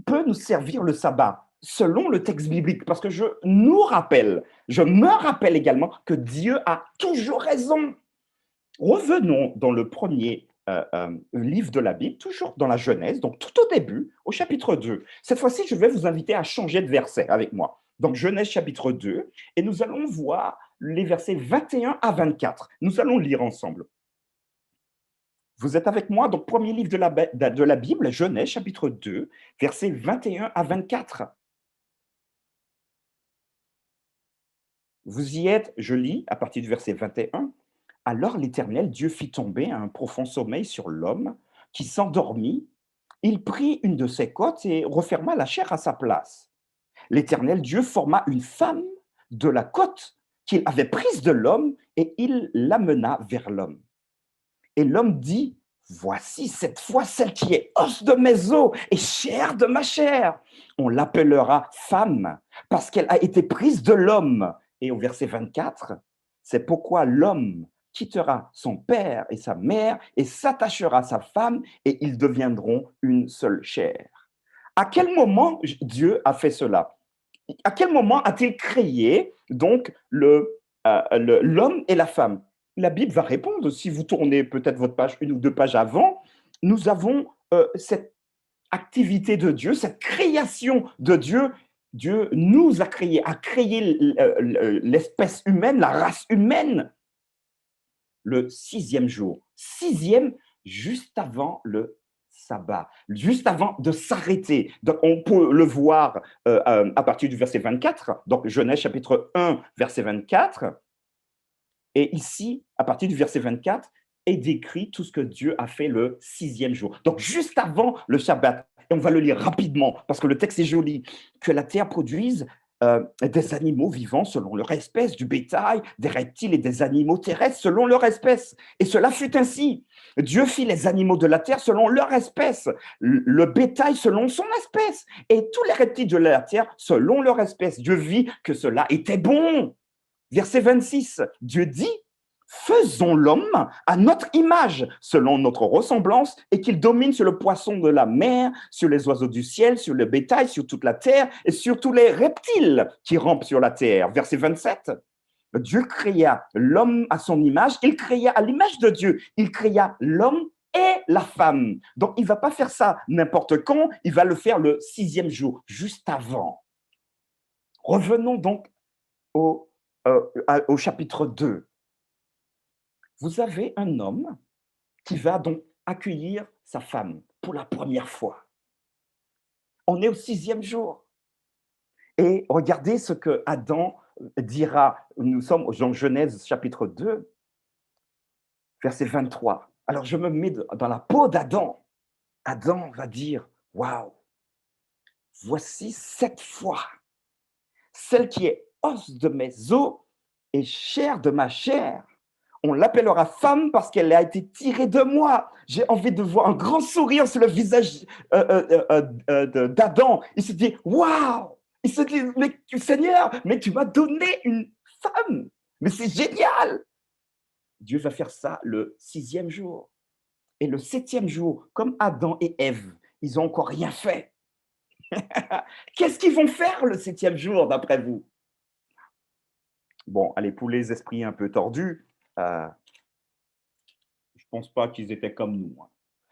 peut nous servir le sabbat selon le texte biblique? Parce que je me rappelle également que Dieu a toujours raison. Revenons dans le premier livre de la Bible, toujours dans la Genèse, donc tout au début, au chapitre 2. Cette fois-ci, je vais vous inviter à changer de verset avec moi. Donc, Genèse chapitre 2, et nous allons voir les versets 21 à 24. Nous allons lire ensemble. Vous êtes avec moi? Donc, premier livre de la Bible, Genèse chapitre 2, versets 21 à 24. Vous y êtes, je lis à partir du verset 21. Alors l'Éternel Dieu fit tomber un profond sommeil sur l'homme qui s'endormit. Il prit une de ses côtes et referma la chair à sa place. L'Éternel Dieu forma une femme de la côte qu'il avait prise de l'homme et il l'amena vers l'homme. Et l'homme dit, voici cette fois celle qui est os de mes os et chair de ma chair. On l'appellera femme parce qu'elle a été prise de l'homme. Et au verset 24, c'est pourquoi l'homme quittera son père et sa mère et s'attachera à sa femme et ils deviendront une seule chair. À quel moment Dieu a fait cela? À quel moment a-t-il créé donc l'homme et la femme? La Bible va répondre. Si vous tournez peut-être votre page, une ou deux pages avant, nous avons cette activité de Dieu, cette création de Dieu. Dieu nous a créé l'espèce humaine, la race humaine, le 6e jour. 6e, juste avant le sabbat, juste avant de s'arrêter. Donc, on peut le voir à partir du verset 24, donc Genèse chapitre 1, verset 24. Et ici, à partir du verset 24, est décrit tout ce que Dieu a fait le 6e jour. Donc, juste avant le sabbat, et on va le lire rapidement parce que le texte est joli, que la terre produise des animaux vivants selon leur espèce, du bétail, des reptiles et des animaux terrestres selon leur espèce. Et cela fut ainsi. Dieu fit les animaux de la terre selon leur espèce, le bétail selon son espèce, et tous les reptiles de la terre selon leur espèce. Dieu vit que cela était bon. Verset 26, Dieu dit, faisons l'homme à notre image, selon notre ressemblance, et qu'il domine sur le poisson de la mer, sur les oiseaux du ciel, sur le bétail, sur toute la terre, et sur tous les reptiles qui rampent sur la terre. Verset 27, Dieu créa l'homme à son image, il créa à l'image de Dieu, il créa l'homme et la femme. Donc, il ne va pas faire ça n'importe quand, il va le faire le 6e jour, juste avant. Revenons donc au chapitre 2. Vous avez un homme qui va donc accueillir sa femme pour la première fois. On est au 6e jour. Et regardez ce que Adam dira. Nous sommes dans Genèse chapitre 2, verset 23. Alors je me mets dans la peau d'Adam. Adam va dire, waouh, voici cette fois, celle qui est os de mes os et chair de ma chair. On l'appellera femme parce qu'elle a été tirée de moi. J'ai envie de voir un grand sourire sur le visage d'Adam. Il se dit, waouh! Il se dit, mais Seigneur, mais tu m'as donné une femme. Mais c'est génial! Dieu va faire ça le 6e jour. Et le 7e jour, comme Adam et Ève, ils n'ont encore rien fait. Qu'est-ce qu'ils vont faire le 7e jour, d'après vous? Bon, allez, pour les esprits un peu tordus, je ne pense pas qu'ils étaient comme nous.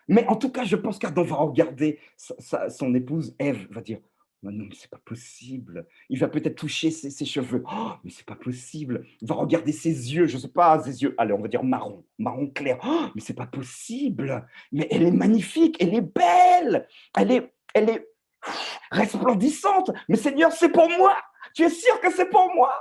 Mais en tout cas, je pense qu'Adam va regarder son épouse Ève, va dire, oh non, c'est pas possible. Il va peut-être toucher ses cheveux. Oh, mais c'est pas possible. Il va regarder ses yeux, je ne sais pas, ses yeux, allez, on va dire marron clair. Oh, mais c'est pas possible. Mais elle est magnifique, elle est belle, elle est resplendissante. Mais Seigneur, c'est pour moi. Tu es sûr que c'est pour moi?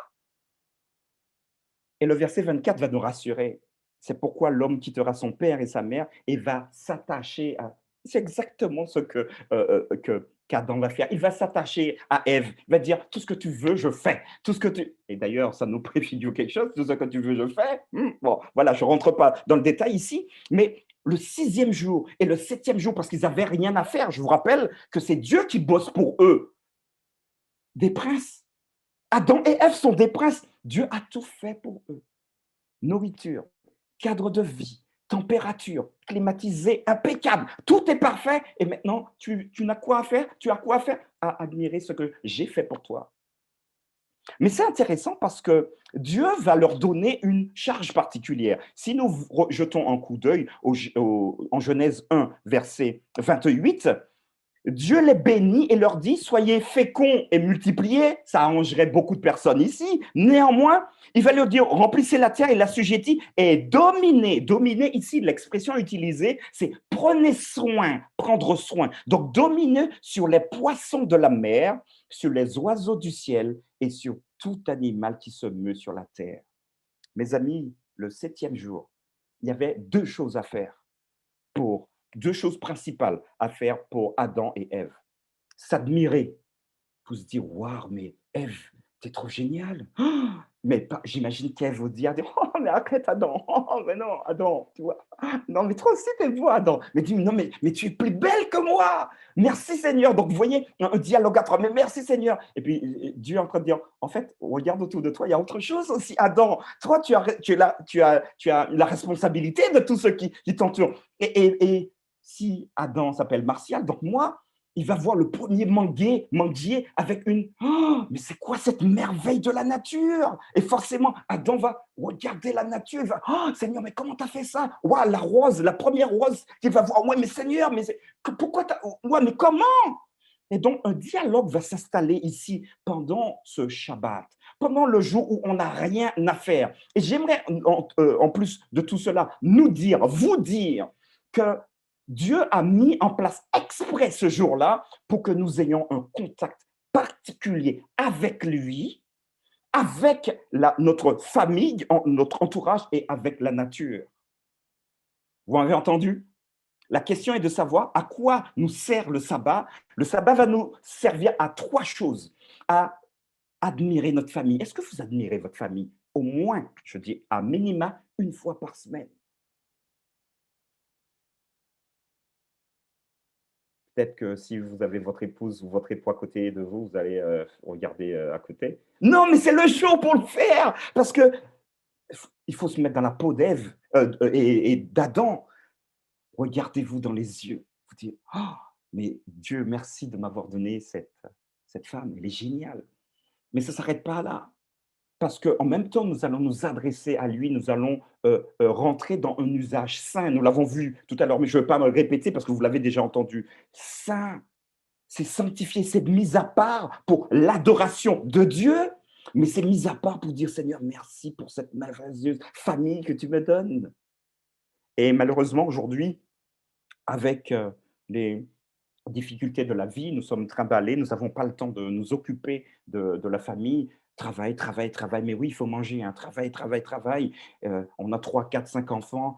Et le verset 24 va nous rassurer. C'est pourquoi l'homme quittera son père et sa mère et va s'attacher à... C'est exactement ce qu'Adam va faire. Il va s'attacher à Ève. Il va dire, tout ce que tu veux, je fais. Tout ce que tu... Et d'ailleurs, ça nous préfigure quelque chose. Tout ce que tu veux, je fais. Bon, voilà, je ne rentre pas dans le détail ici. Mais le 6e jour et le 7e jour parce qu'ils n'avaient rien à faire. Je vous rappelle que c'est Dieu qui bosse pour eux. Des princes. Adam et Ève sont des princes. Dieu a tout fait pour eux. Nourriture, cadre de vie, température, climatisé, impeccable. Tout est parfait. Et maintenant, tu n'as quoi à faire? Tu as quoi à faire? À admirer ce que j'ai fait pour toi. Mais c'est intéressant parce que Dieu va leur donner une charge particulière. Si nous jetons un coup d'œil en Genèse 1, verset 28, Dieu les bénit et leur dit, soyez féconds et multipliez. Ça arrangerait beaucoup de personnes ici. Néanmoins, il va leur dire, remplissez la terre et l'assujettis et dominez. Dominer ici, l'expression utilisée, c'est prenez soin, prendre soin. Donc, dominez sur les poissons de la mer, sur les oiseaux du ciel et sur tout animal qui se meut sur la terre. Mes amis, le 7e jour, il y avait deux choses principales à faire pour Adam et Ève. S'admirer, pour se dire, waouh, mais Ève, t'es trop géniale. Oh, mais j'imagine qu'Ève vous dit, oh, mais arrête Adam, oh, mais non, Adam, tu vois. Non, mais toi aussi, t'es beau, Adam. Mais dis, non, mais tu es plus belle que moi. Merci Seigneur. Donc, vous voyez, un dialogue à trois, mais merci Seigneur. Et puis, Dieu est en train de dire, en fait, regarde autour de toi, il y a autre chose aussi, Adam. Toi, tu as la responsabilité de tous ceux qui t'entourent. Et si Adam s'appelle Martial, donc moi, il va voir le premier manguier avec une « Oh, mais c'est quoi cette merveille de la nature ?» Et forcément, Adam va regarder la nature, il va « Oh, Seigneur, mais comment tu as fait ça ?»« Ouah, la rose, la première rose. » Il va voir « Ouais, mais Seigneur, mais pourquoi tu as… Ouais, mais comment ?» Et donc, un dialogue va s'installer ici pendant ce Shabbat, pendant le jour où on n'a rien à faire. Et j'aimerais, en plus de tout cela, vous dire que Dieu a mis en place exprès ce jour-là pour que nous ayons un contact particulier avec lui, avec notre famille, notre entourage et avec la nature. Vous m'avez entendu? La question est de savoir à quoi nous sert le sabbat. Le sabbat va nous servir à 3 choses. À admirer notre famille. Est-ce que vous admirez votre famille? Au moins, je dis à minima, 1 fois par semaine. Peut-être que si vous avez votre épouse ou votre époux à côté de vous, vous allez regarder à côté. Non, mais c'est le jour pour le faire, parce que il faut se mettre dans la peau d'Ève et d'Adam. Regardez-vous dans les yeux. Vous dites, oh, mais Dieu, merci de m'avoir donné cette femme, elle est géniale. Mais ça ne s'arrête pas là. Parce qu'en même temps, nous allons nous adresser à lui, nous allons rentrer dans un usage saint. Nous l'avons vu tout à l'heure, mais je ne veux pas me le répéter parce que vous l'avez déjà entendu. Saint, c'est sanctifié, c'est mis à part pour l'adoration de Dieu, mais c'est mis à part pour dire, Seigneur, merci pour cette merveilleuse famille que tu me donnes. Et malheureusement, aujourd'hui, avec les difficultés de la vie, nous sommes trimballés, nous n'avons pas le temps de nous occuper de la famille. Travail. Mais oui, il faut manger, hein. Travail. On a 3, 4, 5 enfants.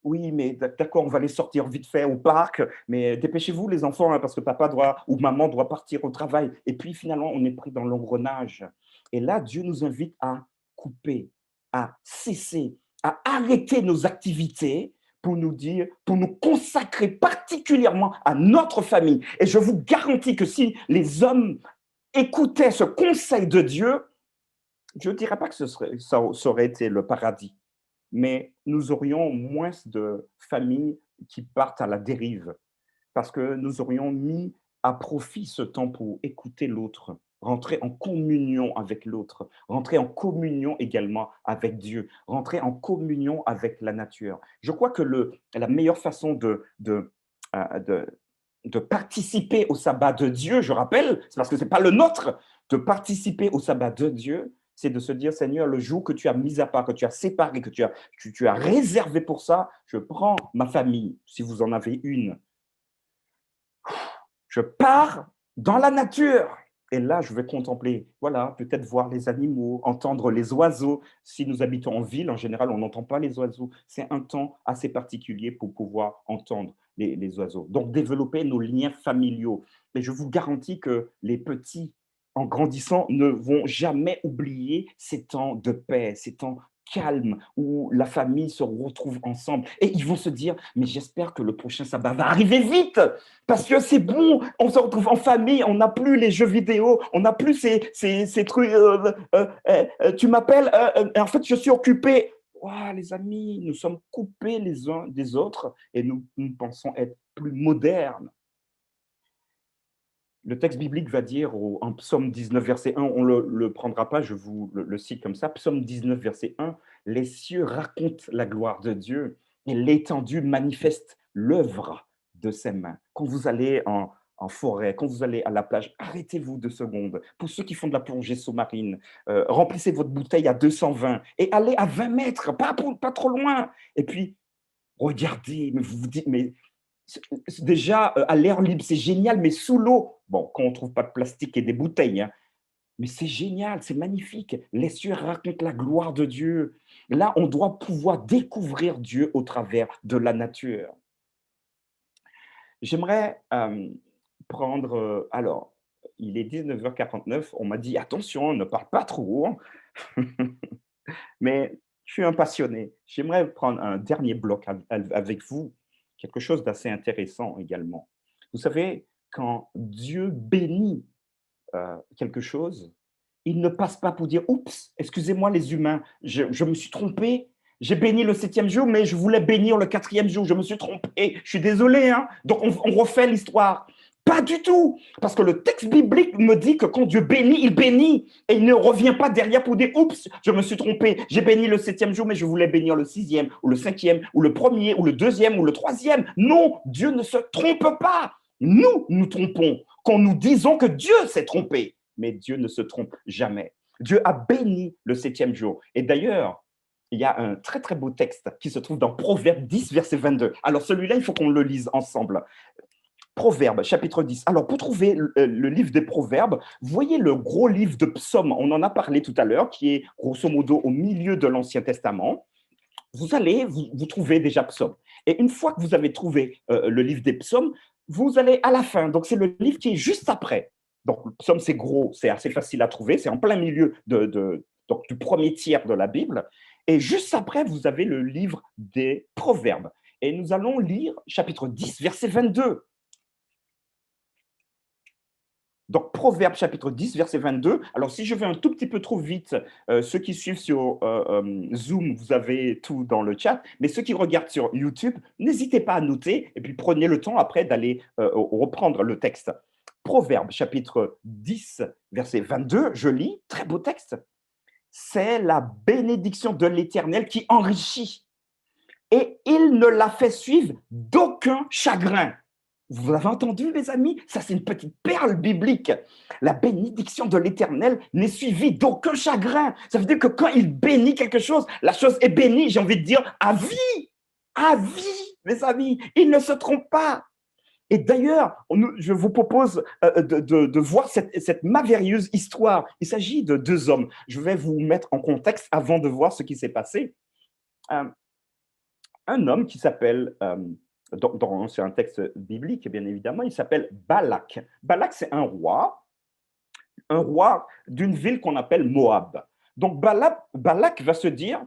Oui, mais d'accord, on va les sortir vite fait au parc, mais dépêchez-vous les enfants, hein, parce que papa doit ou maman doit partir au travail. Et puis finalement, on est pris dans l'engrenage. Et là, Dieu nous invite à couper, à cesser, à arrêter nos activités pour nous consacrer particulièrement à notre famille. Et je vous garantis que si les hommes écoutaient ce conseil de Dieu, je ne dirais pas que ça aurait été le paradis, mais nous aurions moins de familles qui partent à la dérive, parce que nous aurions mis à profit ce temps pour écouter l'autre, rentrer en communion avec l'autre, rentrer en communion également avec Dieu, rentrer en communion avec la nature. Je crois que la meilleure façon de participer au sabbat de Dieu, je rappelle, c'est parce que ce n'est pas le nôtre, de participer au sabbat de Dieu, c'est de se dire, Seigneur, le jour que tu as mis à part, que tu as séparé, que tu as réservé pour ça, je prends ma famille, si vous en avez une. Je pars dans la nature. Et là, je vais contempler, voilà, peut-être voir les animaux, entendre les oiseaux. Si nous habitons en ville, en général, on n'entend pas les oiseaux. C'est un temps assez particulier pour pouvoir entendre les oiseaux. Donc, développer nos liens familiaux. Et je vous garantis que les petits, en grandissant, ne vont jamais oublier ces temps de paix, ces temps calme, où la famille se retrouve ensemble. Et ils vont se dire, mais j'espère que le prochain sabbat va arriver vite, parce que c'est bon, on se retrouve en famille, on n'a plus les jeux vidéo, on n'a plus ces trucs, tu m'appelles, en fait, je suis occupé. Ouah, les amis, nous sommes coupés les uns des autres et nous pensons être plus modernes. Le texte biblique va dire en Psaume 19, verset 1, on ne le prendra pas, je vous le cite comme ça, Psaume 19, verset 1, les cieux racontent la gloire de Dieu et l'étendue manifeste l'œuvre de ses mains. Quand vous allez en forêt, quand vous allez à la plage, arrêtez-vous 2 secondes. Pour ceux qui font de la plongée sous-marine, remplissez votre bouteille à 220 et allez à 20 mètres, pas trop loin. Et puis, regardez, mais vous vous dites, mais déjà, à l'air libre, c'est génial, mais sous l'eau, bon, quand on ne trouve pas de plastique et des bouteilles, hein, mais c'est génial, c'est magnifique. Les cieux racontent la gloire de Dieu. Là, on doit pouvoir découvrir Dieu au travers de la nature. J'aimerais prendre, alors, il est 19h49, on m'a dit, attention, ne parle pas trop, hein. Mais je suis un passionné. J'aimerais prendre un dernier bloc avec vous, quelque chose d'assez intéressant également. Vous savez, quand Dieu bénit quelque chose, il ne passe pas pour dire oups, excusez-moi les humains, je me suis trompé. J'ai béni le 7e jour, mais je voulais bénir le 4e jour. Je me suis trompé. Je suis désolé, hein. Donc, on refait l'histoire. Pas du tout. Parce que le texte biblique me dit que quand Dieu bénit, il bénit. Et il ne revient pas derrière pour dire oups, je me suis trompé. J'ai béni le 7e jour, mais je voulais bénir le 6e, ou le 5e, ou le 1er, ou le 2e, ou le 3e. Non, Dieu ne se trompe pas. Nous, nous trompons quand nous disons que Dieu s'est trompé. Mais Dieu ne se trompe jamais. Dieu a béni le 7e jour. Et d'ailleurs, il y a un très, très beau texte qui se trouve dans Proverbe 10, verset 22. Alors, celui-là, il faut qu'on le lise ensemble. Proverbe, chapitre 10. Alors, pour trouver le livre des Proverbes, voyez le gros livre de Psaumes, on en a parlé tout à l'heure, qui est grosso modo au milieu de l'Ancien Testament. Vous allez, vous trouvez déjà Psaumes. Et une fois que vous avez trouvé le livre des Psaumes, vous allez à la fin. Donc, c'est le livre qui est juste après. Donc, le Psaume, c'est gros, c'est assez facile à trouver. C'est en plein milieu donc, du premier tiers de la Bible. Et juste après, vous avez le livre des Proverbes. Et nous allons lire chapitre 10, verset 22. Donc, Proverbe chapitre 10, verset 22. Alors, si je vais un tout petit peu trop vite, ceux qui suivent sur Zoom, vous avez tout dans le chat. Mais ceux qui regardent sur YouTube, n'hésitez pas à noter et puis prenez le temps après d'aller reprendre le texte. Proverbe chapitre 10, verset 22, je lis, très beau texte. C'est la bénédiction de l'Éternel qui enrichit et il ne la fait suivre d'aucun chagrin. Vous avez entendu, les amis? Ça, c'est une petite perle biblique. La bénédiction de l'Éternel n'est suivie d'aucun chagrin. Ça veut dire que quand il bénit quelque chose, la chose est bénie, j'ai envie de dire, à vie, mes amis. Il ne se trompe pas. Et d'ailleurs, je vous propose de voir cette merveilleuse histoire. Il s'agit de 2 hommes. Je vais vous mettre en contexte avant de voir ce qui s'est passé. Un homme qui s'appelle, c'est un texte biblique, bien évidemment, il s'appelle Balak. Balak, c'est un roi d'une ville qu'on appelle Moab. Donc, Balak va se dire,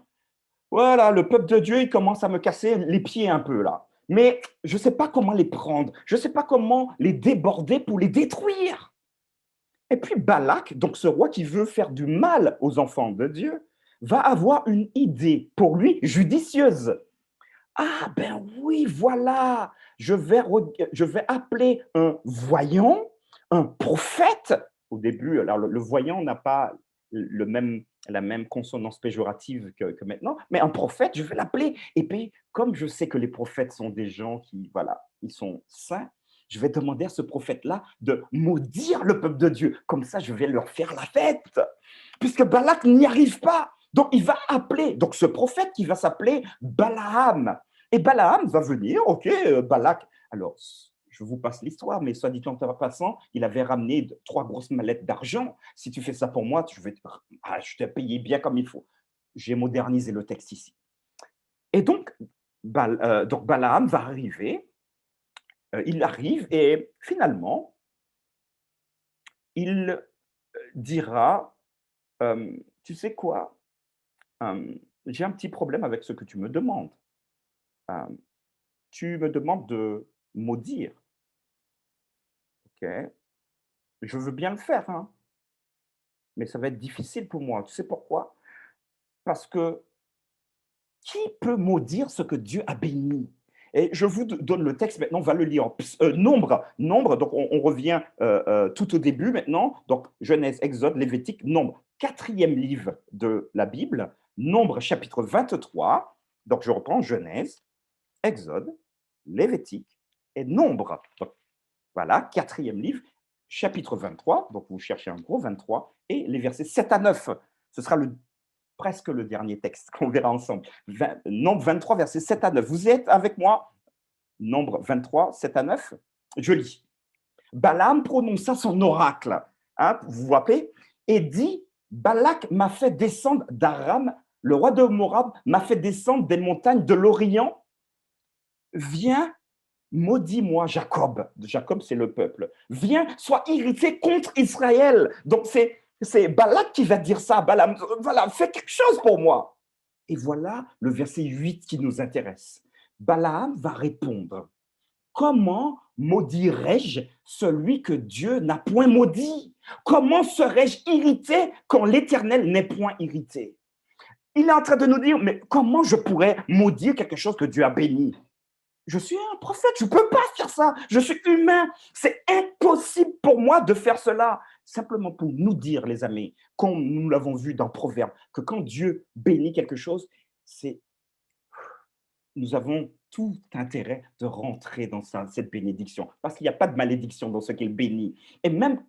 voilà, le peuple de Dieu, il commence à me casser les pieds un peu là. Mais je ne sais pas comment les prendre, je ne sais pas comment les déborder pour les détruire. Et puis Balak, donc ce roi qui veut faire du mal aux enfants de Dieu, va avoir une idée pour lui judicieuse. Ah ben oui, voilà, je vais appeler un voyant, un prophète. Au début, alors le voyant n'a pas la même consonance péjorative que maintenant, mais un prophète, je vais l'appeler. Et puis, comme je sais que les prophètes sont des gens qui, voilà, ils sont saints, je vais demander à ce prophète-là de maudire le peuple de Dieu. Comme ça, je vais leur faire la fête, puisque Balak n'y arrive pas. Donc, il va appeler, donc ce prophète qui va s'appeler Balaam. Et Balaam va venir, ok, Balak. Alors, je vous passe l'histoire, mais soit dit en passant, il avait ramené 3 grosses mallettes d'argent. Si tu fais ça pour moi, je t'ai payé bien comme il faut. J'ai modernisé le texte ici. Et donc Balaam va arriver. Il arrive et finalement, il dira, tu sais quoi, j'ai un petit problème avec ce que tu me demandes. Euh, Tu me demandes de maudire, ok? Je veux bien le faire, hein, mais ça va être difficile pour moi. Tu sais pourquoi? Parce que qui peut maudire ce que Dieu a béni? Et je vous donne le texte maintenant, on va le lire. Nombre, donc on revient tout au début maintenant. Donc Genèse, Exode, Lévitique, Nombre, quatrième livre de la Bible, Nombre chapitre 23. Donc je reprends Genèse, Exode, Lévitique et Nombre. Donc voilà, quatrième livre, chapitre 23. Donc vous cherchez un gros 23 et les versets 7 à 9. Ce sera presque le dernier texte qu'on verra ensemble. Nombre 23, versets 7 à 9. Vous êtes avec moi? Nombre 23, 7 à 9. Je lis. Balaam prononça son oracle, hein, vous vous rappelez, et dit, Balak m'a fait descendre d'Aram, le roi de Moab m'a fait descendre des montagnes de l'Orient. Viens, maudis-moi Jacob. Jacob, c'est le peuple. Viens, sois irrité contre Israël. Donc, c'est Balak qui va dire ça à Balaam. Voilà, fais quelque chose pour moi. Et voilà le verset 8 qui nous intéresse. Balaam va répondre. Comment maudirais-je celui que Dieu n'a point maudit? Comment serais-je irrité quand l'Éternel n'est point irrité? Il est en train de nous dire, mais comment je pourrais maudire quelque chose que Dieu a béni? Je suis un prophète, je ne peux pas faire ça. Je suis humain. C'est impossible pour moi de faire cela. Simplement pour nous dire, les amis, comme nous l'avons vu dans Proverbe, que quand Dieu bénit quelque chose, nous avons tout intérêt de rentrer dans cette bénédiction, parce qu'il n'y a pas de malédiction dans ce qu'il bénit. Et même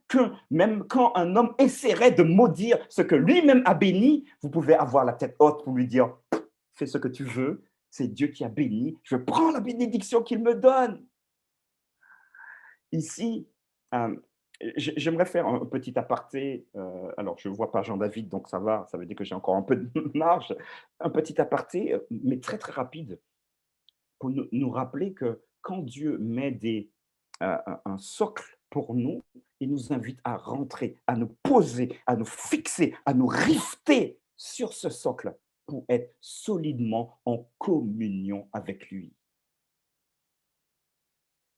quand un homme essaierait de maudire ce que lui-même a béni, vous pouvez avoir la tête haute pour lui dire, fais ce que tu veux, c'est Dieu qui a béni, je prends la bénédiction qu'il me donne. Ici, j'aimerais faire un petit aparté. Alors, je ne vois pas Jean-David, donc ça va, ça veut dire que j'ai encore un peu de marge. Un petit aparté, mais très, très rapide, pour nous rappeler que quand Dieu met un socle pour nous, il nous invite à rentrer, à nous poser, à nous fixer, à nous rifter sur ce socle pour être solidement en communion avec lui.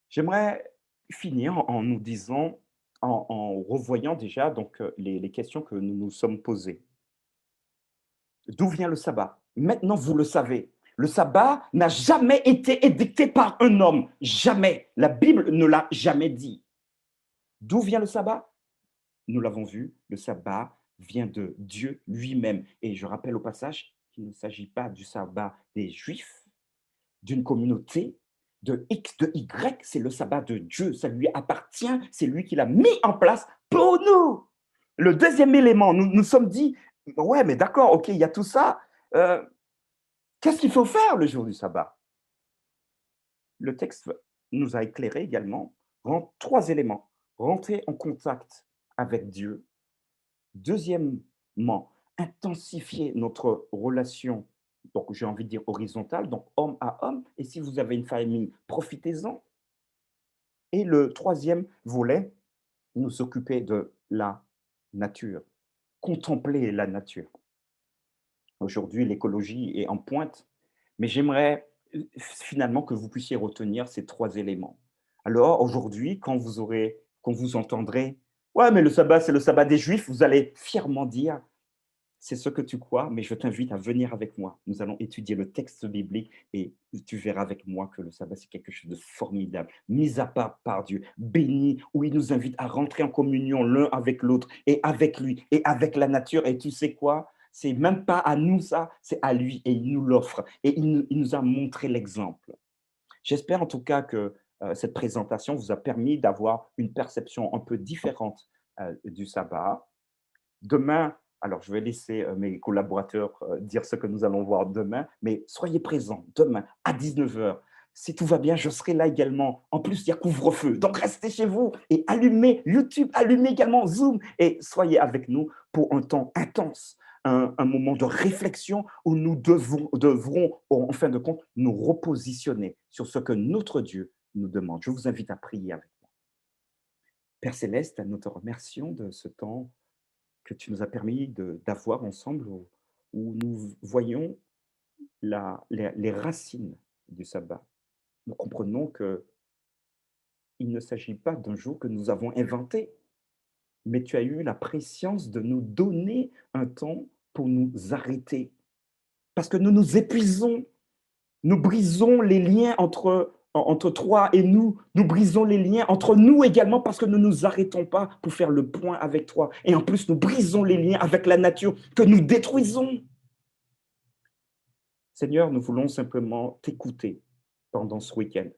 J'aimerais finir en nous disant, en revoyant déjà donc, les questions que nous nous sommes posées. D'où vient le sabbat? Maintenant, vous le savez. Le sabbat n'a jamais été édicté par un homme. Jamais. La Bible ne l'a jamais dit. D'où vient le sabbat? Nous l'avons vu, le sabbat vient de Dieu lui-même. Et je rappelle au passage qu'il ne s'agit pas du sabbat des Juifs, d'une communauté, de X, de Y, c'est le sabbat de Dieu. Ça lui appartient, c'est lui qui l'a mis en place pour nous. Le deuxième élément, nous sommes dit, ouais, mais d'accord, ok, il y a tout ça. Qu'est-ce qu'il faut faire le jour du sabbat? Le texte nous a éclairé également, trois éléments. Rentrer en contact avec Dieu. Deuxièmement, intensifier notre relation, donc j'ai envie de dire horizontale, donc homme à homme. Et si vous avez une famille, profitez-en. Et le troisième volet, nous occuper de la nature, contempler la nature. Aujourd'hui, l'écologie est en pointe, mais j'aimerais finalement que vous puissiez retenir ces trois éléments. Alors, aujourd'hui, quand vous entendrez, ouais, mais le sabbat, c'est le sabbat des Juifs, vous allez fièrement dire, c'est ce que tu crois, mais je t'invite à venir avec moi. Nous allons étudier le texte biblique et tu verras avec moi que le sabbat, c'est quelque chose de formidable, mis à part par Dieu, béni, où il nous invite à rentrer en communion l'un avec l'autre et avec lui et avec la nature. Et tu sais quoi? C'est même pas à nous ça, c'est à lui et il nous l'offre. Et il nous a montré l'exemple. J'espère en tout cas que cette présentation vous a permis d'avoir une perception un peu différente du sabbat. Demain, alors je vais laisser mes collaborateurs dire ce que nous allons voir demain, mais soyez présents demain à 19 h. Si tout va bien, je serai là également. En plus, il y a couvre-feu. Donc, restez chez vous et allumez YouTube, allumez également Zoom et soyez avec nous pour un temps intense, un moment de réflexion où nous devrons, en fin de compte, nous repositionner sur ce que notre Dieu nous demande. Je vous invite à prier avec moi. Père Céleste, nous te remercions de ce temps que tu nous as permis d'avoir ensemble, où nous voyons les racines du sabbat, nous comprenons qu'il ne s'agit pas d'un jour que nous avons inventé, mais tu as eu la préscience de nous donner un temps pour nous arrêter. Parce que nous nous épuisons, nous brisons les liens entre toi et nous brisons les liens entre nous également parce que nous ne nous arrêtons pas pour faire le point avec toi. Et en plus, nous brisons les liens avec la nature que nous détruisons. Seigneur, nous voulons simplement t'écouter pendant ce week-end.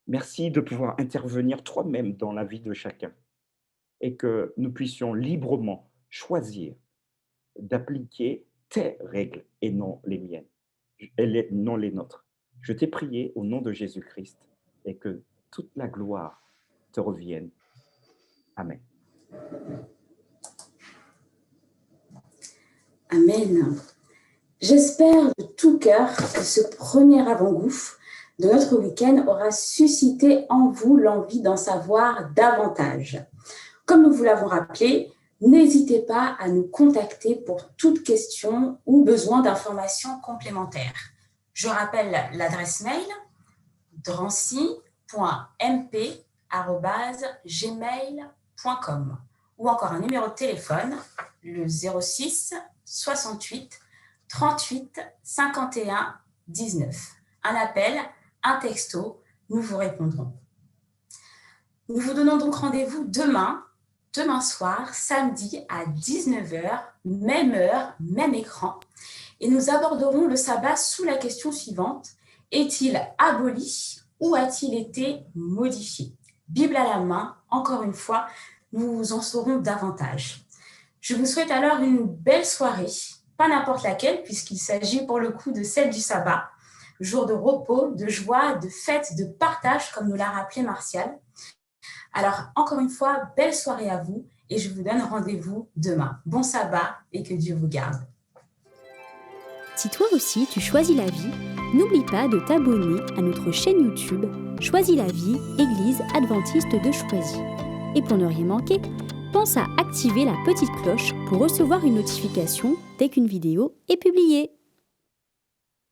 Merci de pouvoir intervenir toi-même dans la vie de chacun et que nous puissions librement choisir d'appliquer tes règles et non les miennes, et non les nôtres. Je t'ai prié au nom de Jésus-Christ et que toute la gloire te revienne. Amen. Amen. J'espère de tout cœur que ce premier avant-goût de notre week-end aura suscité en vous l'envie d'en savoir davantage. Comme nous vous l'avons rappelé, n'hésitez pas à nous contacter pour toute question ou besoin d'informations complémentaires. Je rappelle l'adresse mail drancy.mp@gmail.com ou encore un numéro de téléphone, le 06 68 38 51 19. Un appel, un texto, nous vous répondrons. Nous vous donnons donc rendez-vous demain soir, samedi à 19h, même heure, même écran. Et nous aborderons le sabbat sous la question suivante. Est-il aboli ou a-t-il été modifié? Bible à la main, encore une fois, nous en saurons davantage. Je vous souhaite alors une belle soirée, pas n'importe laquelle, puisqu'il s'agit pour le coup de celle du sabbat, jour de repos, de joie, de fête, de partage, comme nous l'a rappelé Martial. Alors, encore une fois, belle soirée à vous et je vous donne rendez-vous demain. Bon sabbat et que Dieu vous garde. Si toi aussi tu choisis la vie, n'oublie pas de t'abonner à notre chaîne YouTube Choisis la vie, Église Adventiste de Choisy. Et pour ne rien manquer, pense à activer la petite cloche pour recevoir une notification dès qu'une vidéo est publiée.